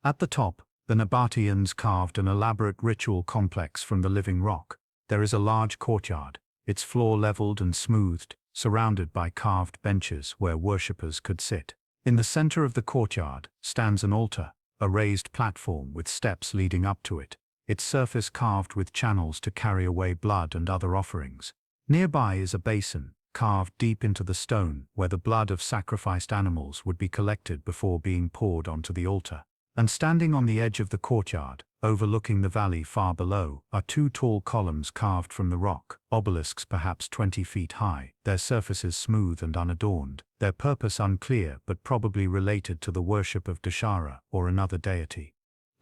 At the top, the Nabataeans carved an elaborate ritual complex from the living rock. There is a large courtyard, its floor leveled and smoothed, surrounded by carved benches where worshippers could sit. In the center of the courtyard stands an altar, a raised platform with steps leading up to it, its surface carved with channels to carry away blood and other offerings. Nearby is a basin, carved deep into the stone, where the blood of sacrificed animals would be collected before being poured onto the altar. And standing on the edge of the courtyard, overlooking the valley far below, are two tall columns carved from the rock, obelisks perhaps 20 feet high, their surfaces smooth and unadorned, their purpose unclear but probably related to the worship of Dashara or another deity.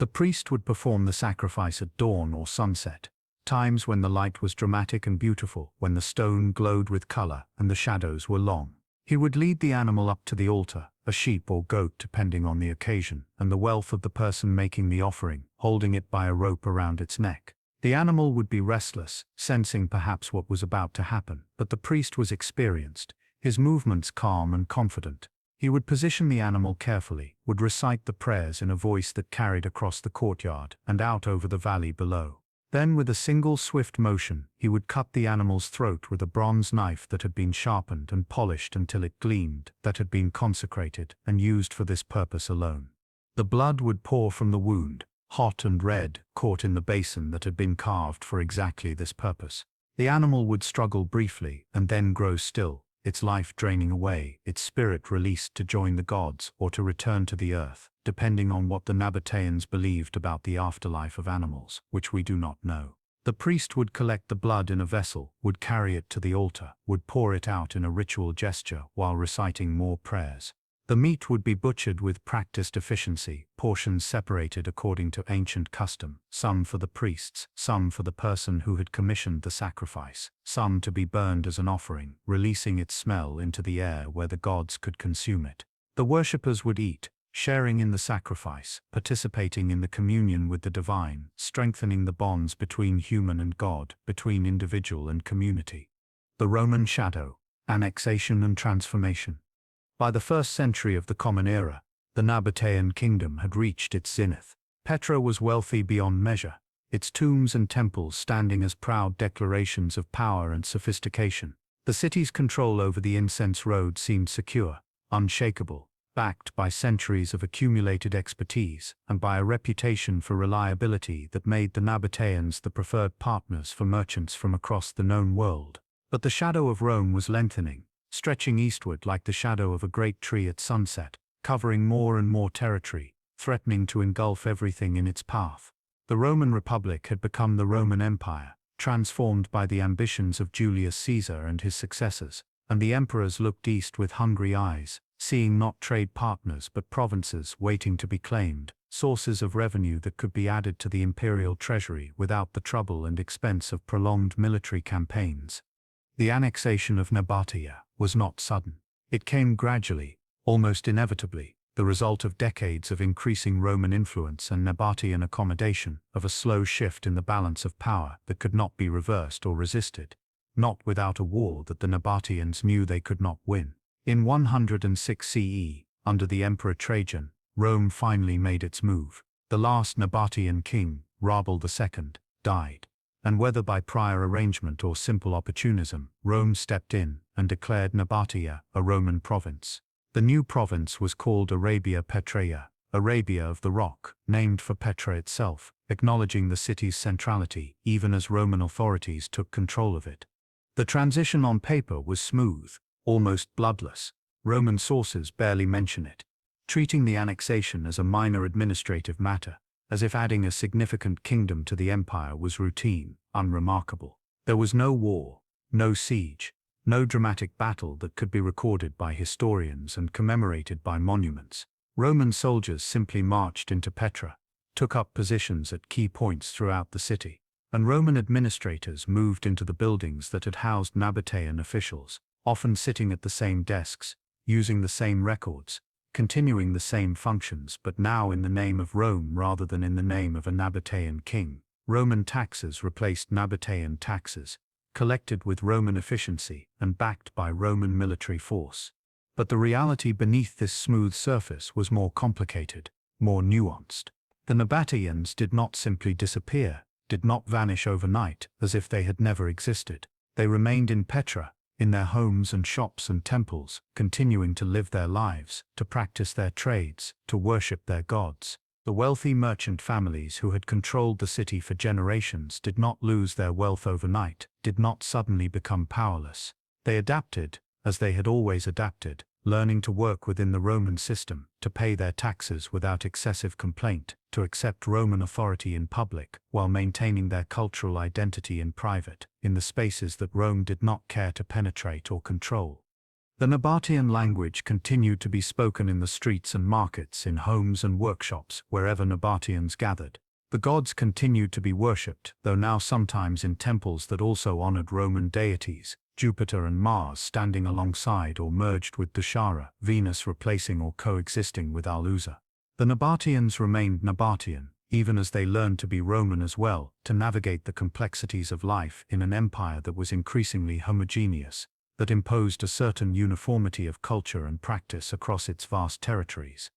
The priest would perform the sacrifice at dawn or sunset, times when the light was dramatic and beautiful, when the stone glowed with color and the shadows were long. He would lead the animal up to the altar, a sheep or goat depending on the occasion, and the wealth of the person making the offering, holding it by a rope around its neck. The animal would be restless, sensing perhaps what was about to happen, but the priest was experienced, his movements calm and confident. He would position the animal carefully, would recite the prayers in a voice that carried across the courtyard and out over the valley below. Then with a single swift motion, he would cut the animal's throat with a bronze knife that had been sharpened and polished until it gleamed, that had been consecrated and used for this purpose alone. The blood would pour from the wound, hot and red, caught in the basin that had been carved for exactly this purpose. The animal would struggle briefly and then grow still, its life draining away, its spirit released to join the gods or to return to the earth, depending on what the Nabataeans believed about the afterlife of animals, which we do not know. The priest would collect the blood in a vessel, would carry it to the altar, would pour it out in a ritual gesture while reciting more prayers. The meat would be butchered with practiced efficiency, portions separated according to ancient custom, some for the priests, some for the person who had commissioned the sacrifice, some to be burned as an offering, releasing its smell into the air where the gods could consume it. The worshippers would eat, sharing in the sacrifice, participating in the communion with the divine, strengthening the bonds between human and God, between individual and community. The Roman shadow, annexation and transformation. By the 1st century of the Common Era, the Nabataean kingdom had reached its zenith. Petra was wealthy beyond measure, its tombs and temples standing as proud declarations of power and sophistication. The city's control over the incense road seemed secure, unshakable, backed by centuries of accumulated expertise and by a reputation for reliability that made the Nabataeans the preferred partners for merchants from across the known world. But the shadow of Rome was lengthening, stretching eastward like the shadow of a great tree at sunset, covering more and more territory, threatening to engulf everything in its path. The Roman Republic had become the Roman Empire, transformed by the ambitions of Julius Caesar and his successors, and the emperors looked east with hungry eyes, seeing not trade partners but provinces waiting to be claimed, sources of revenue that could be added to the imperial treasury without the trouble and expense of prolonged military campaigns. The annexation of Nabataea was not sudden. It came gradually, almost inevitably, the result of decades of increasing Roman influence and Nabataean accommodation, of a slow shift in the balance of power that could not be reversed or resisted, not without a war that the Nabataeans knew they could not win. In 106 CE, under the Emperor Trajan, Rome finally made its move. The last Nabataean king, Rabel II, died. And whether by prior arrangement or simple opportunism, Rome stepped in and declared Nabataea a Roman province. The new province was called Arabia Petraea, Arabia of the Rock, named for Petra itself, acknowledging the city's centrality even as Roman authorities took control of it. The transition on paper was smooth, almost bloodless. Roman sources barely mention it, treating the annexation as a minor administrative matter, as if adding a significant kingdom to the empire was routine, unremarkable. There was no war, no siege, no dramatic battle that could be recorded by historians and commemorated by monuments. Roman soldiers simply marched into Petra, took up positions at key points throughout the city, and Roman administrators moved into the buildings that had housed Nabataean officials, often sitting at the same desks, using the same records, continuing the same functions, but now in the name of Rome rather than in the name of a Nabataean king. Roman taxes replaced Nabataean taxes, collected with Roman efficiency and backed by Roman military force. But the reality beneath this smooth surface was more complicated, more nuanced. The Nabataeans did not simply disappear, did not vanish overnight as if they had never existed. They remained in Petra, in their homes and shops and temples, continuing to live their lives, to practice their trades, to worship their gods. The wealthy merchant families who had controlled the city for generations did not lose their wealth overnight, did not suddenly become powerless. They adapted, as they had always adapted, learning to work within the Roman system, to pay their taxes without excessive complaint, to accept Roman authority in public, while maintaining their cultural identity in private, in the spaces that Rome did not care to penetrate or control. The Nabataean language continued to be spoken in the streets and markets, in homes and workshops, wherever Nabataeans gathered. The gods continued to be worshipped, though now sometimes in temples that also honored Roman deities, Jupiter and Mars standing alongside or merged with Dashara, Venus replacing or coexisting with Alusa. The Nabataeans remained Nabataean, even as they learned to be Roman as well, to navigate the complexities of life in an empire that was increasingly homogeneous, that imposed a certain uniformity of culture and practice across its vast territories.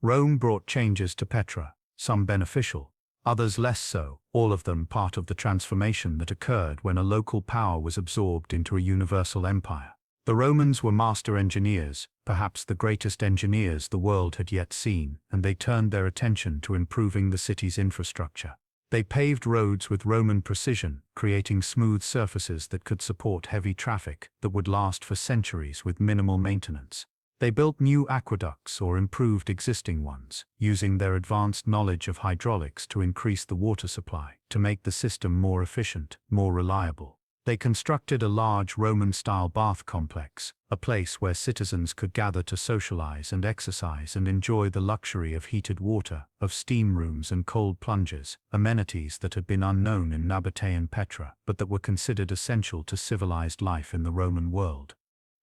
Rome brought changes to Petra, some beneficial, others less so, all of them part of the transformation that occurred when a local power was absorbed into a universal empire. The Romans were master engineers, perhaps the greatest engineers the world had yet seen, and they turned their attention to improving the city's infrastructure. They paved roads with Roman precision, creating smooth surfaces that could support heavy traffic that would last for centuries with minimal maintenance. They built new aqueducts or improved existing ones, using their advanced knowledge of hydraulics to increase the water supply, to make the system more efficient, more reliable. They constructed a large Roman-style bath complex, a place where citizens could gather to socialize and exercise and enjoy the luxury of heated water, of steam rooms and cold plunges, amenities that had been unknown in Nabataean Petra, but that were considered essential to civilized life in the Roman world.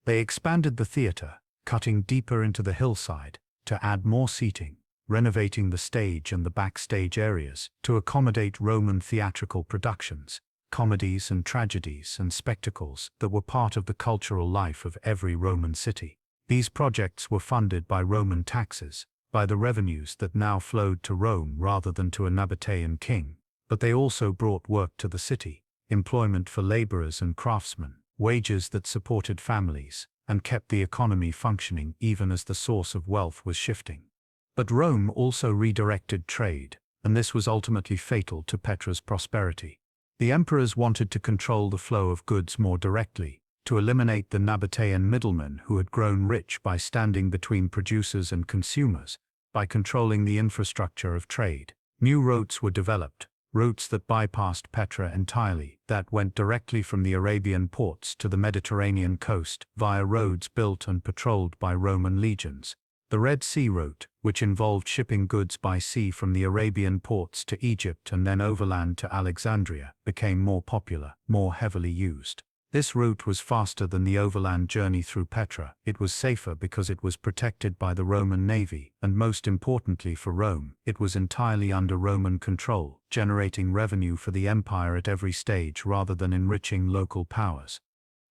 They expanded the theater, cutting deeper into the hillside, to add more seating, renovating the stage and the backstage areas to accommodate Roman theatrical productions, comedies and tragedies and spectacles that were part of the cultural life of every Roman city. These projects were funded by Roman taxes, by the revenues that now flowed to Rome rather than to a Nabataean king, but they also brought work to the city, employment for laborers and craftsmen, wages that supported families, and kept the economy functioning even as the source of wealth was shifting. But Rome also redirected trade, and this was ultimately fatal to Petra's prosperity. The emperors wanted to control the flow of goods more directly, to eliminate the Nabataean middlemen who had grown rich by standing between producers and consumers, by controlling the infrastructure of trade. New routes were developed, routes that bypassed Petra entirely, that went directly from the Arabian ports to the Mediterranean coast via roads built and patrolled by Roman legions. The Red Sea route, which involved shipping goods by sea from the Arabian ports to Egypt and then overland to Alexandria, became more popular, more heavily used. This route was faster than the overland journey through Petra. It was safer because it was protected by the Roman navy, and most importantly for Rome, it was entirely under Roman control, generating revenue for the empire at every stage rather than enriching local powers.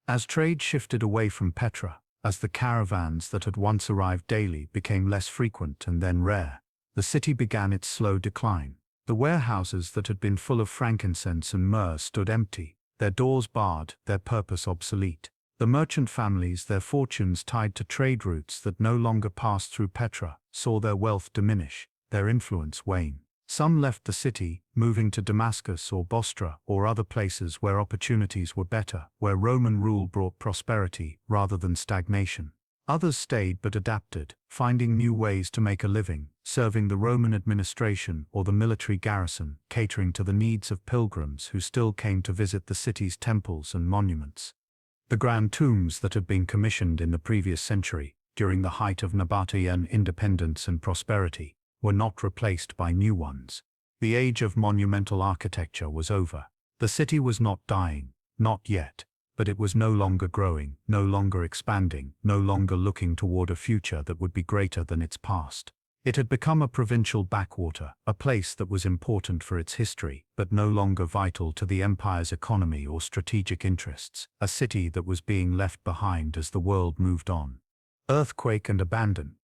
As trade shifted away from Petra, as the caravans that had once arrived daily became less frequent and then rare, the city began its slow decline. The warehouses that had been full of frankincense and myrrh stood empty, their doors barred, their purpose obsolete. The merchant families, their fortunes tied to trade routes that no longer passed through Petra, saw their wealth diminish, their influence wane. Some left the city, moving to Damascus or Bostra or other places where opportunities were better, where Roman rule brought prosperity rather than stagnation. Others stayed but adapted, finding new ways to make a living, serving the Roman administration or the military garrison, catering to the needs of pilgrims who still came to visit the city's temples and monuments. The grand tombs that had been commissioned in the previous century, during the height of Nabataean independence and prosperity, were not replaced by new ones. The age of monumental architecture was over. The city was not dying, not yet. But it was no longer growing, no longer expanding, no longer looking toward a future that would be greater than its past. It had become a provincial backwater, a place that was important for its history, but no longer vital to the empire's economy or strategic interests, a city that was being left behind as the world moved on. Earthquake and abandon.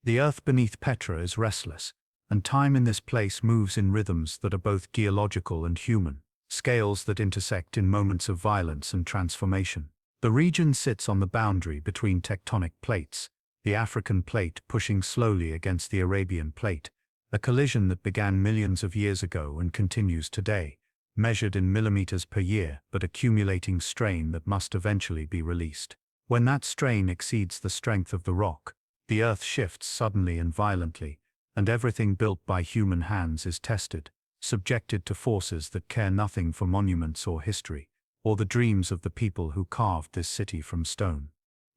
The earth beneath Petra is restless, and time in this place moves in rhythms that are both geological and human, scales that intersect in moments of violence and transformation. The region sits on the boundary between tectonic plates, the African plate pushing slowly against the Arabian plate, a collision that began millions of years ago and continues today, measured in millimeters per year but accumulating strain that must eventually be released. When that strain exceeds the strength of the rock, the earth shifts suddenly and violently, and everything built by human hands is tested, subjected to forces that care nothing for monuments or history, or the dreams of the people who carved this city from stone.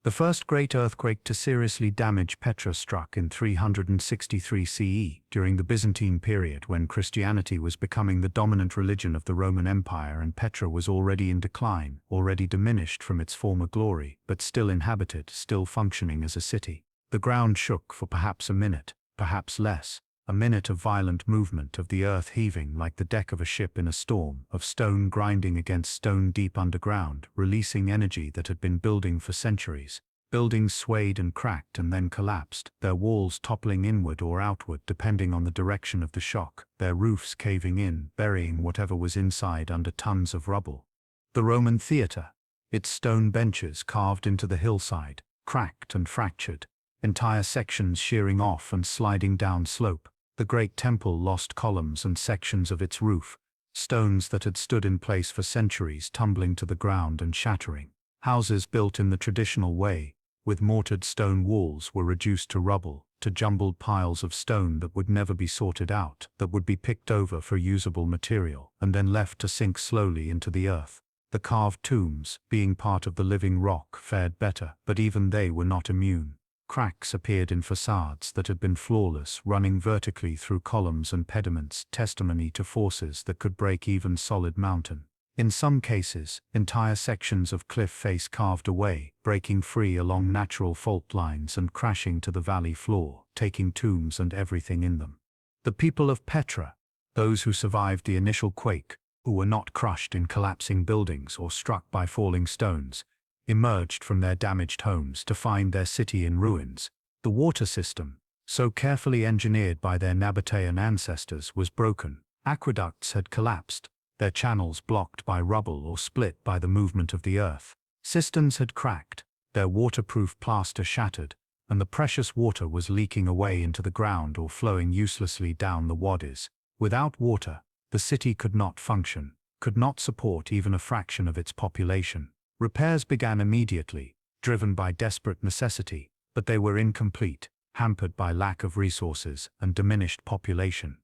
The first great earthquake to seriously damage Petra struck in 363 CE, during the Byzantine period when Christianity was becoming the dominant religion of the Roman Empire and Petra was already in decline, already diminished from its former glory, but still inhabited, still functioning as a city. The ground shook for perhaps a minute, perhaps less, a minute of violent movement, of the earth heaving like the deck of a ship in a storm, of stone grinding against stone deep underground, releasing energy that had been building for centuries. Buildings swayed and cracked and then collapsed, their walls toppling inward or outward depending on the direction of the shock, their roofs caving in, burying whatever was inside under tons of rubble. The Roman theatre, its stone benches carved into the hillside, cracked and fractured, entire sections shearing off and sliding down slope. The great temple lost columns and sections of its roof, stones that had stood in place for centuries tumbling to the ground and shattering. Houses built in the traditional way, with mortared stone walls, were reduced to rubble, to jumbled piles of stone that would never be sorted out, that would be picked over for usable material, and then left to sink slowly into the earth. The carved tombs, being part of the living rock, fared better, but even they were not immune. Cracks appeared in facades that had been flawless, running vertically through columns and pediments, testimony to forces that could break even solid mountain. In some cases, entire sections of cliff face carved away, breaking free along natural fault lines and crashing to the valley floor, taking tombs and everything in them. The people of Petra, those who survived the initial quake, who were not crushed in collapsing buildings or struck by falling stones, emerged from their damaged homes to find their city in ruins. The water system, so carefully engineered by their Nabataean ancestors, was broken. Aqueducts had collapsed, their channels blocked by rubble or split by the movement of the earth. Cisterns had cracked, their waterproof plaster shattered, and the precious water was leaking away into the ground or flowing uselessly down the wadis. Without water, the city could not function, could not support even a fraction of its population. Repairs began immediately, driven by desperate necessity, but they were incomplete, hampered by lack of resources and diminished population.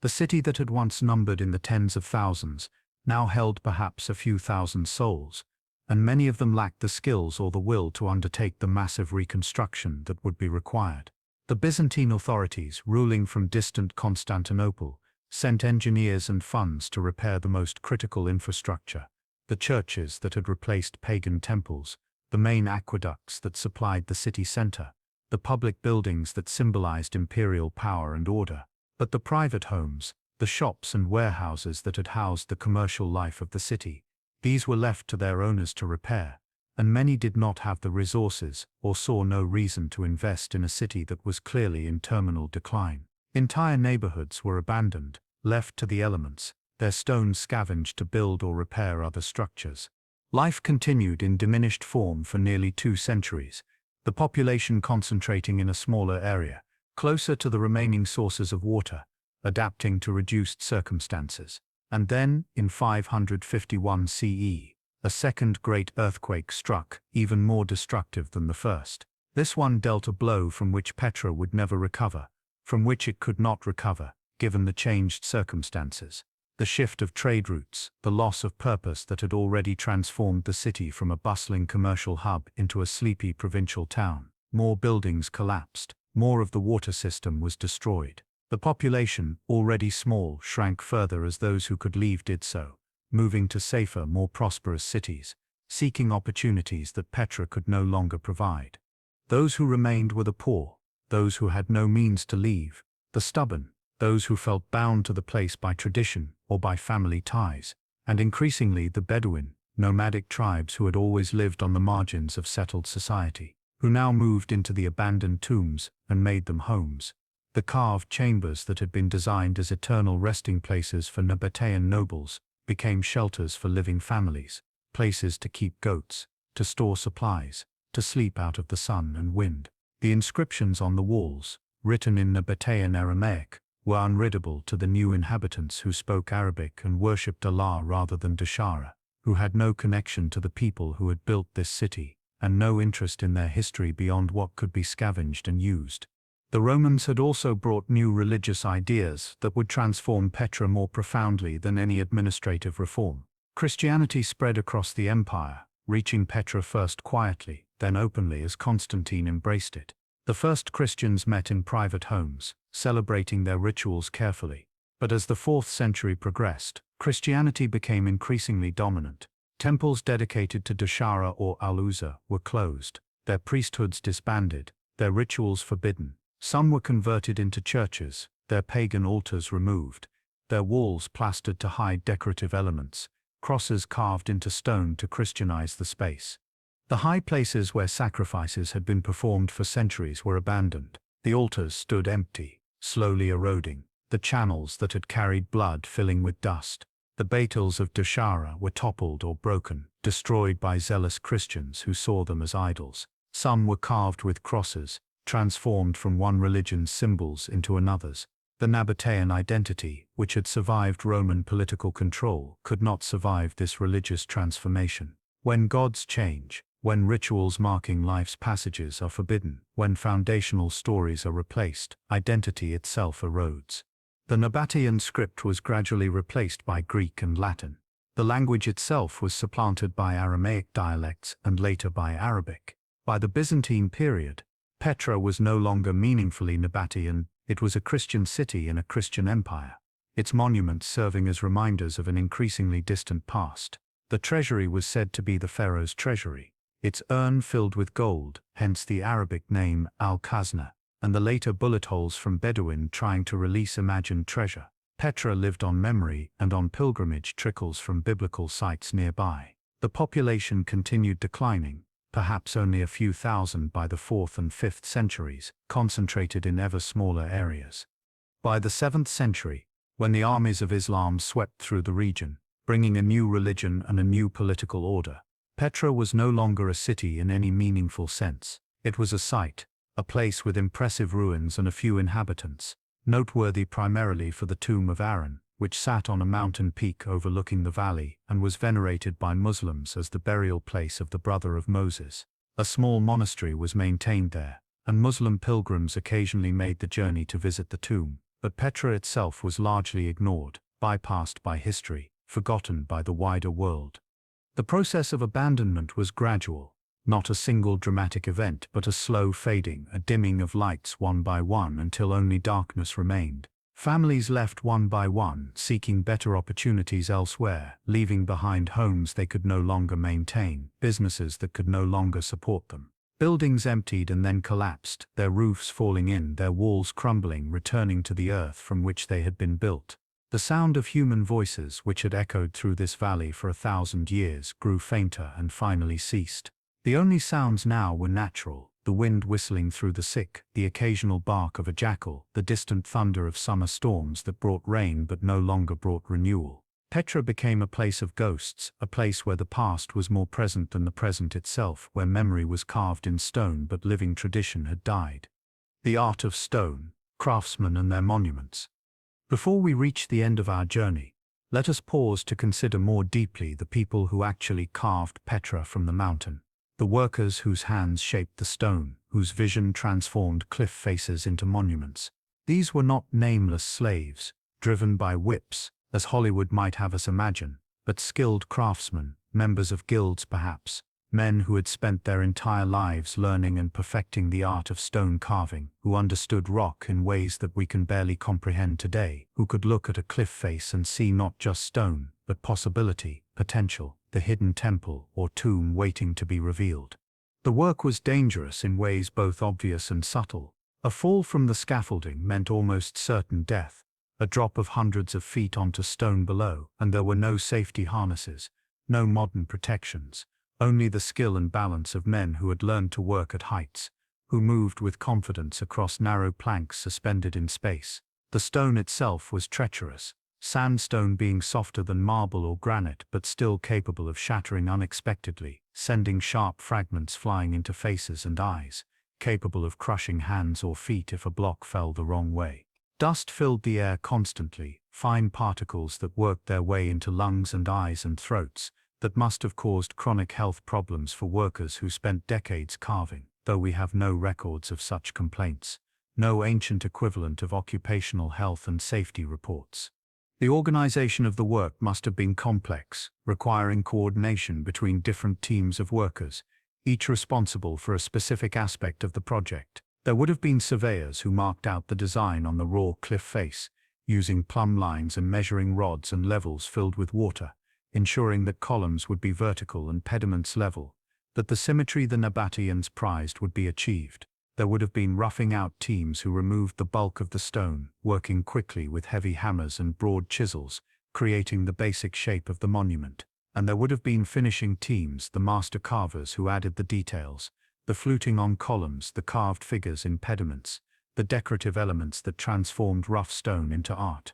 The city that had once numbered in the tens of thousands now held perhaps a few thousand souls, and many of them lacked the skills or the will to undertake the massive reconstruction that would be required. The Byzantine authorities, ruling from distant Constantinople, sent engineers and funds to repair the most critical infrastructure. The churches that had replaced pagan temples, the main aqueducts that supplied the city center, the public buildings that symbolized imperial power and order. But the private homes, the shops and warehouses that had housed the commercial life of the city, these were left to their owners to repair, and many did not have the resources or saw no reason to invest in a city that was clearly in terminal decline. Entire neighborhoods were abandoned, left to the elements, their stones scavenged to build or repair other structures. Life continued in diminished form for nearly 2 centuries, the population concentrating in a smaller area, closer to the remaining sources of water, adapting to reduced circumstances. And then, in 551 CE, a second great earthquake struck, even more destructive than the first. This one dealt a blow from which Petra would never recover, from which it could not recover, given the changed circumstances. The shift of trade routes, the loss of purpose that had already transformed the city from a bustling commercial hub into a sleepy provincial town. More buildings collapsed, more of the water system was destroyed. The population, already small, shrank further as those who could leave did so, moving to safer, more prosperous cities, seeking opportunities that Petra could no longer provide. Those who remained were the poor, those who had no means to leave, the stubborn, those who felt bound to the place by tradition or by family ties, and increasingly the Bedouin, nomadic tribes who had always lived on the margins of settled society, who now moved into the abandoned tombs and made them homes. The carved chambers that had been designed as eternal resting places for Nabataean nobles became shelters for living families, places to keep goats, to store supplies, to sleep out of the sun and wind. The inscriptions on the walls, written in Nabataean Aramaic, were unreadable to the new inhabitants who spoke Arabic and worshipped Allah rather than Dashara, who had no connection to the people who had built this city, and no interest in their history beyond what could be scavenged and used. The Romans had also brought new religious ideas that would transform Petra more profoundly than any administrative reform. Christianity spread across the empire, reaching Petra first quietly, then openly as Constantine embraced it. The first Christians met in private homes, celebrating their rituals carefully. But as the 4th century progressed, Christianity became increasingly dominant. Temples dedicated to Dashara or Al-Uzza were closed, their priesthoods disbanded, their rituals forbidden. Some were converted into churches, their pagan altars removed, their walls plastered to hide decorative elements, crosses carved into stone to Christianize the space. The high places where sacrifices had been performed for centuries were abandoned. The altars stood empty, slowly eroding, the channels that had carried blood filling with dust. The Baitils of Dashara were toppled or broken, destroyed by zealous Christians who saw them as idols. Some were carved with crosses, transformed from one religion's symbols into another's. The Nabataean identity, which had survived Roman political control, could not survive this religious transformation. When gods change, when rituals marking life's passages are forbidden, when foundational stories are replaced, identity itself erodes. The Nabataean script was gradually replaced by Greek and Latin. The language itself was supplanted by Aramaic dialects and later by Arabic. By the Byzantine period, Petra was no longer meaningfully Nabataean, it was a Christian city in a Christian empire, its monuments serving as reminders of an increasingly distant past. The treasury was said to be the pharaoh's treasury, its urn filled with gold, hence the Arabic name al-Khazna, and the later bullet holes from Bedouin trying to release imagined treasure. Petra lived on memory and on pilgrimage trickles from biblical sites nearby. The population continued declining, perhaps only a few thousand by the 4th and 5th centuries, concentrated in ever smaller areas. By the 7th century, when the armies of Islam swept through the region, bringing a new religion and a new political order, Petra was no longer a city in any meaningful sense. It was a site, a place with impressive ruins and a few inhabitants, noteworthy primarily for the tomb of Aaron, which sat on a mountain peak overlooking the valley and was venerated by Muslims as the burial place of the brother of Moses. A small monastery was maintained there, and Muslim pilgrims occasionally made the journey to visit the tomb, but Petra itself was largely ignored, bypassed by history, forgotten by the wider world. The process of abandonment was gradual, not a single dramatic event but a slow fading, a dimming of lights one by one until only darkness remained. Families left one by one, seeking better opportunities elsewhere, leaving behind homes they could no longer maintain, businesses that could no longer support them. Buildings emptied and then collapsed, their roofs falling in, their walls crumbling, returning to the earth from which they had been built. The sound of human voices, which had echoed through this valley for 1,000 years, grew fainter and finally ceased. The only sounds now were natural. The wind whistling through the sick, the occasional bark of a jackal, the distant thunder of summer storms that brought rain but no longer brought renewal. Petra became a place of ghosts, a place where the past was more present than the present itself, where memory was carved in stone but living tradition had died. The art of stone, craftsmen and their monuments. Before we reach the end of our journey, let us pause to consider more deeply the people who actually carved Petra from the mountain. The workers whose hands shaped the stone, whose vision transformed cliff faces into monuments. These were not nameless slaves, driven by whips, as Hollywood might have us imagine, but skilled craftsmen, members of guilds perhaps, men who had spent their entire lives learning and perfecting the art of stone carving, who understood rock in ways that we can barely comprehend today, who could look at a cliff face and see not just stone, but possibility, potential, the hidden temple or tomb waiting to be revealed. The work was dangerous in ways both obvious and subtle. A fall from the scaffolding meant almost certain death, a drop of hundreds of feet onto stone below, and there were no safety harnesses, no modern protections, only the skill and balance of men who had learned to work at heights, who moved with confidence across narrow planks suspended in space. The stone itself was treacherous, sandstone being softer than marble or granite but still capable of shattering unexpectedly, sending sharp fragments flying into faces and eyes, capable of crushing hands or feet if a block fell the wrong way. Dust filled the air constantly, fine particles that worked their way into lungs and eyes and throats, that must have caused chronic health problems for workers who spent decades carving, though we have no records of such complaints, no ancient equivalent of occupational health and safety reports. The organization of the work must have been complex, requiring coordination between different teams of workers, each responsible for a specific aspect of the project. There would have been surveyors who marked out the design on the raw cliff face, using plumb lines and measuring rods and levels filled with water, ensuring that columns would be vertical and pediments level, that the symmetry the Nabataeans prized would be achieved. There would have been roughing out teams who removed the bulk of the stone, working quickly with heavy hammers and broad chisels, creating the basic shape of the monument. And there would have been finishing teams, the master carvers who added the details, the fluting on columns, the carved figures in pediments, the decorative elements that transformed rough stone into art.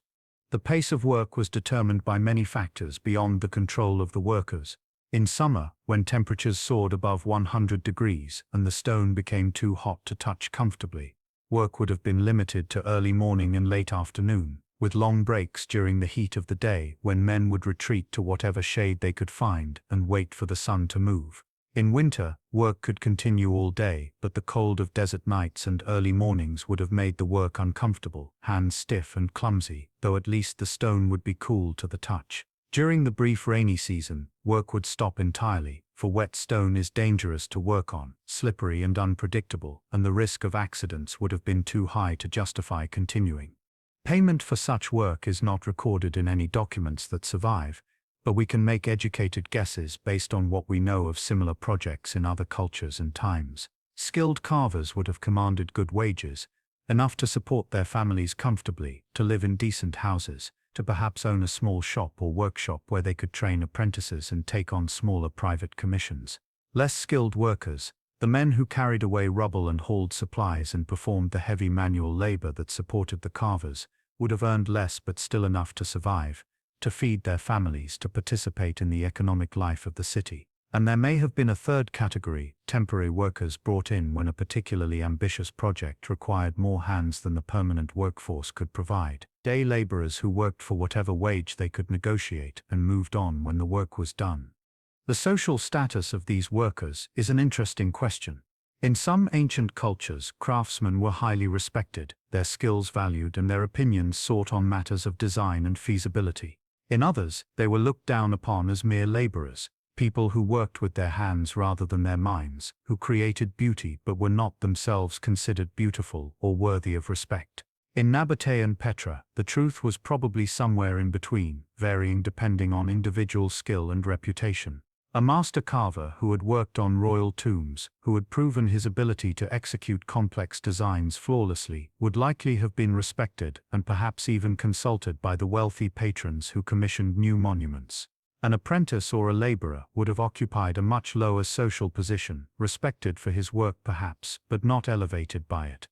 The pace of work was determined by many factors beyond the control of the workers. In summer, when temperatures soared above 100 degrees and the stone became too hot to touch comfortably, work would have been limited to early morning and late afternoon, with long breaks during the heat of the day when men would retreat to whatever shade they could find and wait for the sun to move. In winter, work could continue all day, but the cold of desert nights and early mornings would have made the work uncomfortable, hands stiff and clumsy, though at least the stone would be cool to the touch. During the brief rainy season, work would stop entirely, for wet stone is dangerous to work on, slippery and unpredictable, and the risk of accidents would have been too high to justify continuing. Payment for such work is not recorded in any documents that survive, but we can make educated guesses based on what we know of similar projects in other cultures and times. Skilled carvers would have commanded good wages, enough to support their families comfortably, to live in decent houses, to perhaps own a small shop or workshop where they could train apprentices and take on smaller private commissions. Less skilled workers, the men who carried away rubble and hauled supplies and performed the heavy manual labor that supported the carvers, would have earned less but still enough to survive, to feed their families, to participate in the economic life of the city. And there may have been a third category, temporary workers brought in when a particularly ambitious project required more hands than the permanent workforce could provide. Day laborers who worked for whatever wage they could negotiate and moved on when the work was done. The social status of these workers is an interesting question. In some ancient cultures, craftsmen were highly respected, their skills valued and their opinions sought on matters of design and feasibility. In others, they were looked down upon as mere laborers, people who worked with their hands rather than their minds, who created beauty but were not themselves considered beautiful or worthy of respect. In Nabataean Petra, the truth was probably somewhere in between, varying depending on individual skill and reputation. A master carver who had worked on royal tombs, who had proven his ability to execute complex designs flawlessly, would likely have been respected and perhaps even consulted by the wealthy patrons who commissioned new monuments. An apprentice or a laborer would have occupied a much lower social position, respected for his work perhaps, but not elevated by it.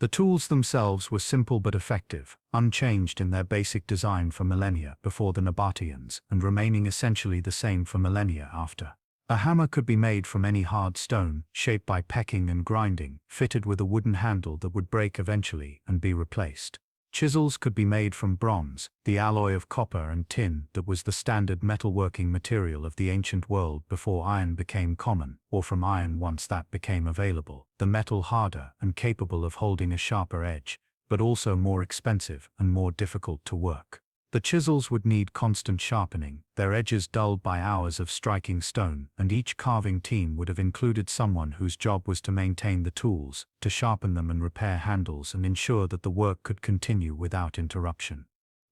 The tools themselves were simple but effective, unchanged in their basic design for millennia before the Nabataeans, and remaining essentially the same for millennia after. A hammer could be made from any hard stone, shaped by pecking and grinding, fitted with a wooden handle that would break eventually and be replaced. Chisels could be made from bronze, the alloy of copper and tin that was the standard metalworking material of the ancient world before iron became common, or from iron once that became available, the metal harder and capable of holding a sharper edge, but also more expensive and more difficult to work. The chisels would need constant sharpening, their edges dulled by hours of striking stone, and each carving team would have included someone whose job was to maintain the tools, to sharpen them and repair handles and ensure that the work could continue without interruption.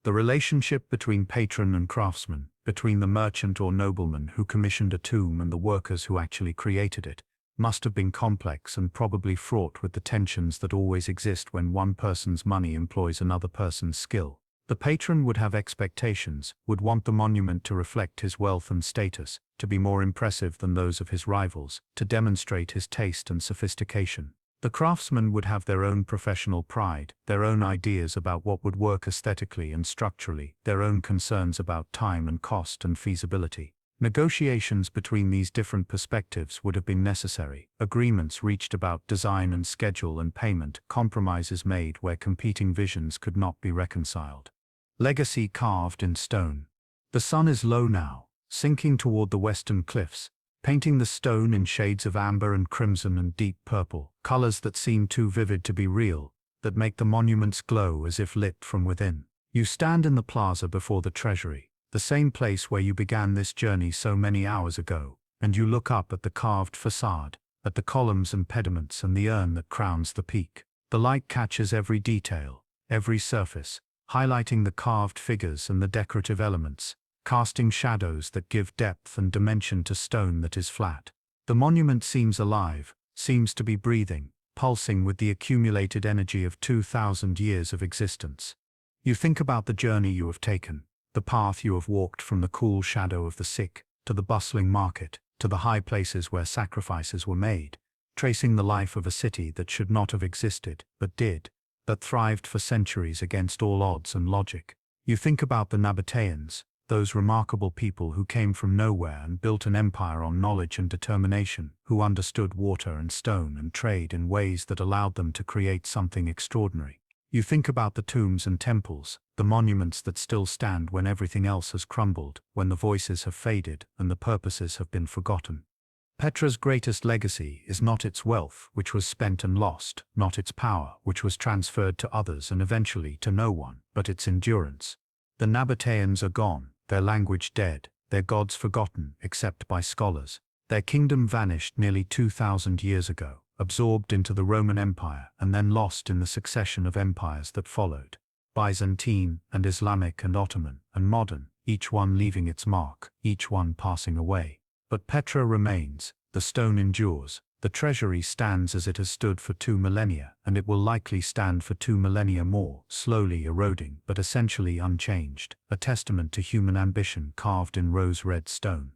The relationship between patron and craftsman, between the merchant or nobleman who commissioned a tomb and the workers who actually created it, must have been complex and probably fraught with the tensions that always exist when one person's money employs another person's skill. The patron would have expectations, would want the monument to reflect his wealth and status, to be more impressive than those of his rivals, to demonstrate his taste and sophistication. The craftsmen would have their own professional pride, their own ideas about what would work aesthetically and structurally, their own concerns about time and cost and feasibility. Negotiations between these different perspectives would have been necessary, agreements reached about design and schedule and payment, compromises made where competing visions could not be reconciled. Legacy carved in stone. The sun is low now, sinking toward the western cliffs, painting the stone in shades of amber and crimson and deep purple, colors that seem too vivid to be real, that make the monuments glow as if lit from within. You stand in the plaza before the Treasury, the same place where you began this journey so many hours ago, and you look up at the carved facade, at the columns and pediments and the urn that crowns the peak. The light catches every detail, every surface, highlighting the carved figures and the decorative elements, casting shadows that give depth and dimension to stone that is flat. The monument seems alive, seems to be breathing, pulsing with the accumulated energy of 2,000 years of existence. You think about the journey you have taken, the path you have walked from the cool shadow of the sick, to the bustling market, to the high places where sacrifices were made, tracing the life of a city that should not have existed, but did, that thrived for centuries against all odds and logic. You think about the Nabataeans, those remarkable people who came from nowhere and built an empire on knowledge and determination, who understood water and stone and trade in ways that allowed them to create something extraordinary. You think about the tombs and temples, the monuments that still stand when everything else has crumbled, when the voices have faded and the purposes have been forgotten. Petra's greatest legacy is not its wealth, which was spent and lost, not its power, which was transferred to others and eventually to no one, but its endurance. The Nabataeans are gone, their language dead, their gods forgotten except by scholars. Their kingdom vanished nearly 2,000 years ago, absorbed into the Roman Empire and then lost in the succession of empires that followed. Byzantine and Islamic and Ottoman and modern, each one leaving its mark, each one passing away. But Petra remains, the stone endures, the treasury stands as it has stood for 2 millennia, and it will likely stand for 2 millennia more, slowly eroding but essentially unchanged, a testament to human ambition carved in rose-red stone.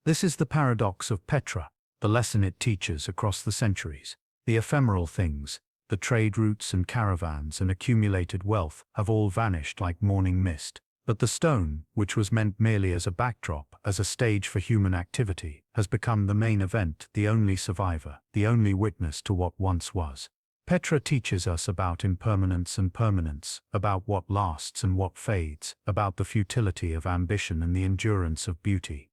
This is the paradox of Petra, the lesson it teaches across the centuries. The ephemeral things, the trade routes and caravans and accumulated wealth have all vanished like morning mist. But the stone, which was meant merely as a backdrop, as a stage for human activity, has become the main event, the only survivor, the only witness to what once was. Petra teaches us about impermanence and permanence, about what lasts and what fades, about the futility of ambition and the endurance of beauty.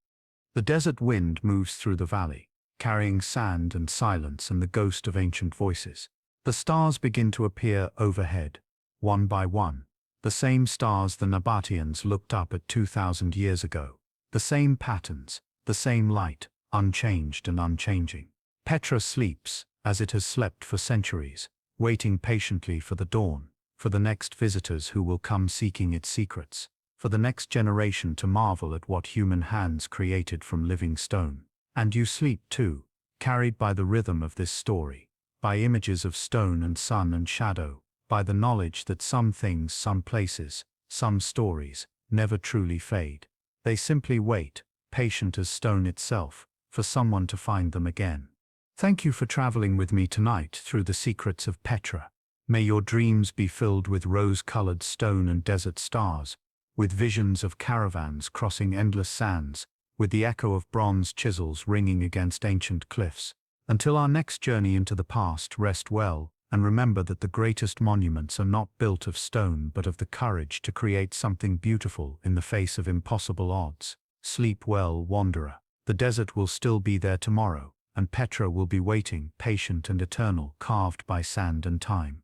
The desert wind moves through the valley, carrying sand and silence and the ghost of ancient voices. The stars begin to appear overhead, one by one. The same stars the Nabataeans looked up at 2,000 years ago. The same patterns, the same light, unchanged and unchanging. Petra sleeps, as it has slept for centuries, waiting patiently for the dawn, for the next visitors who will come seeking its secrets, for the next generation to marvel at what human hands created from living stone. And you sleep too, carried by the rhythm of this story, by images of stone and sun and shadow, by the knowledge that some things, some places, some stories, never truly fade. They simply wait, patient as stone itself, for someone to find them again. Thank you for traveling with me tonight through the secrets of Petra. May your dreams be filled with rose-colored stone and desert stars, with visions of caravans crossing endless sands, with the echo of bronze chisels ringing against ancient cliffs. Until our next journey into the past, rest well, and remember that the greatest monuments are not built of stone but of the courage to create something beautiful in the face of impossible odds. Sleep well, wanderer. The desert will still be there tomorrow, and Petra will be waiting, patient and eternal, carved by sand and time.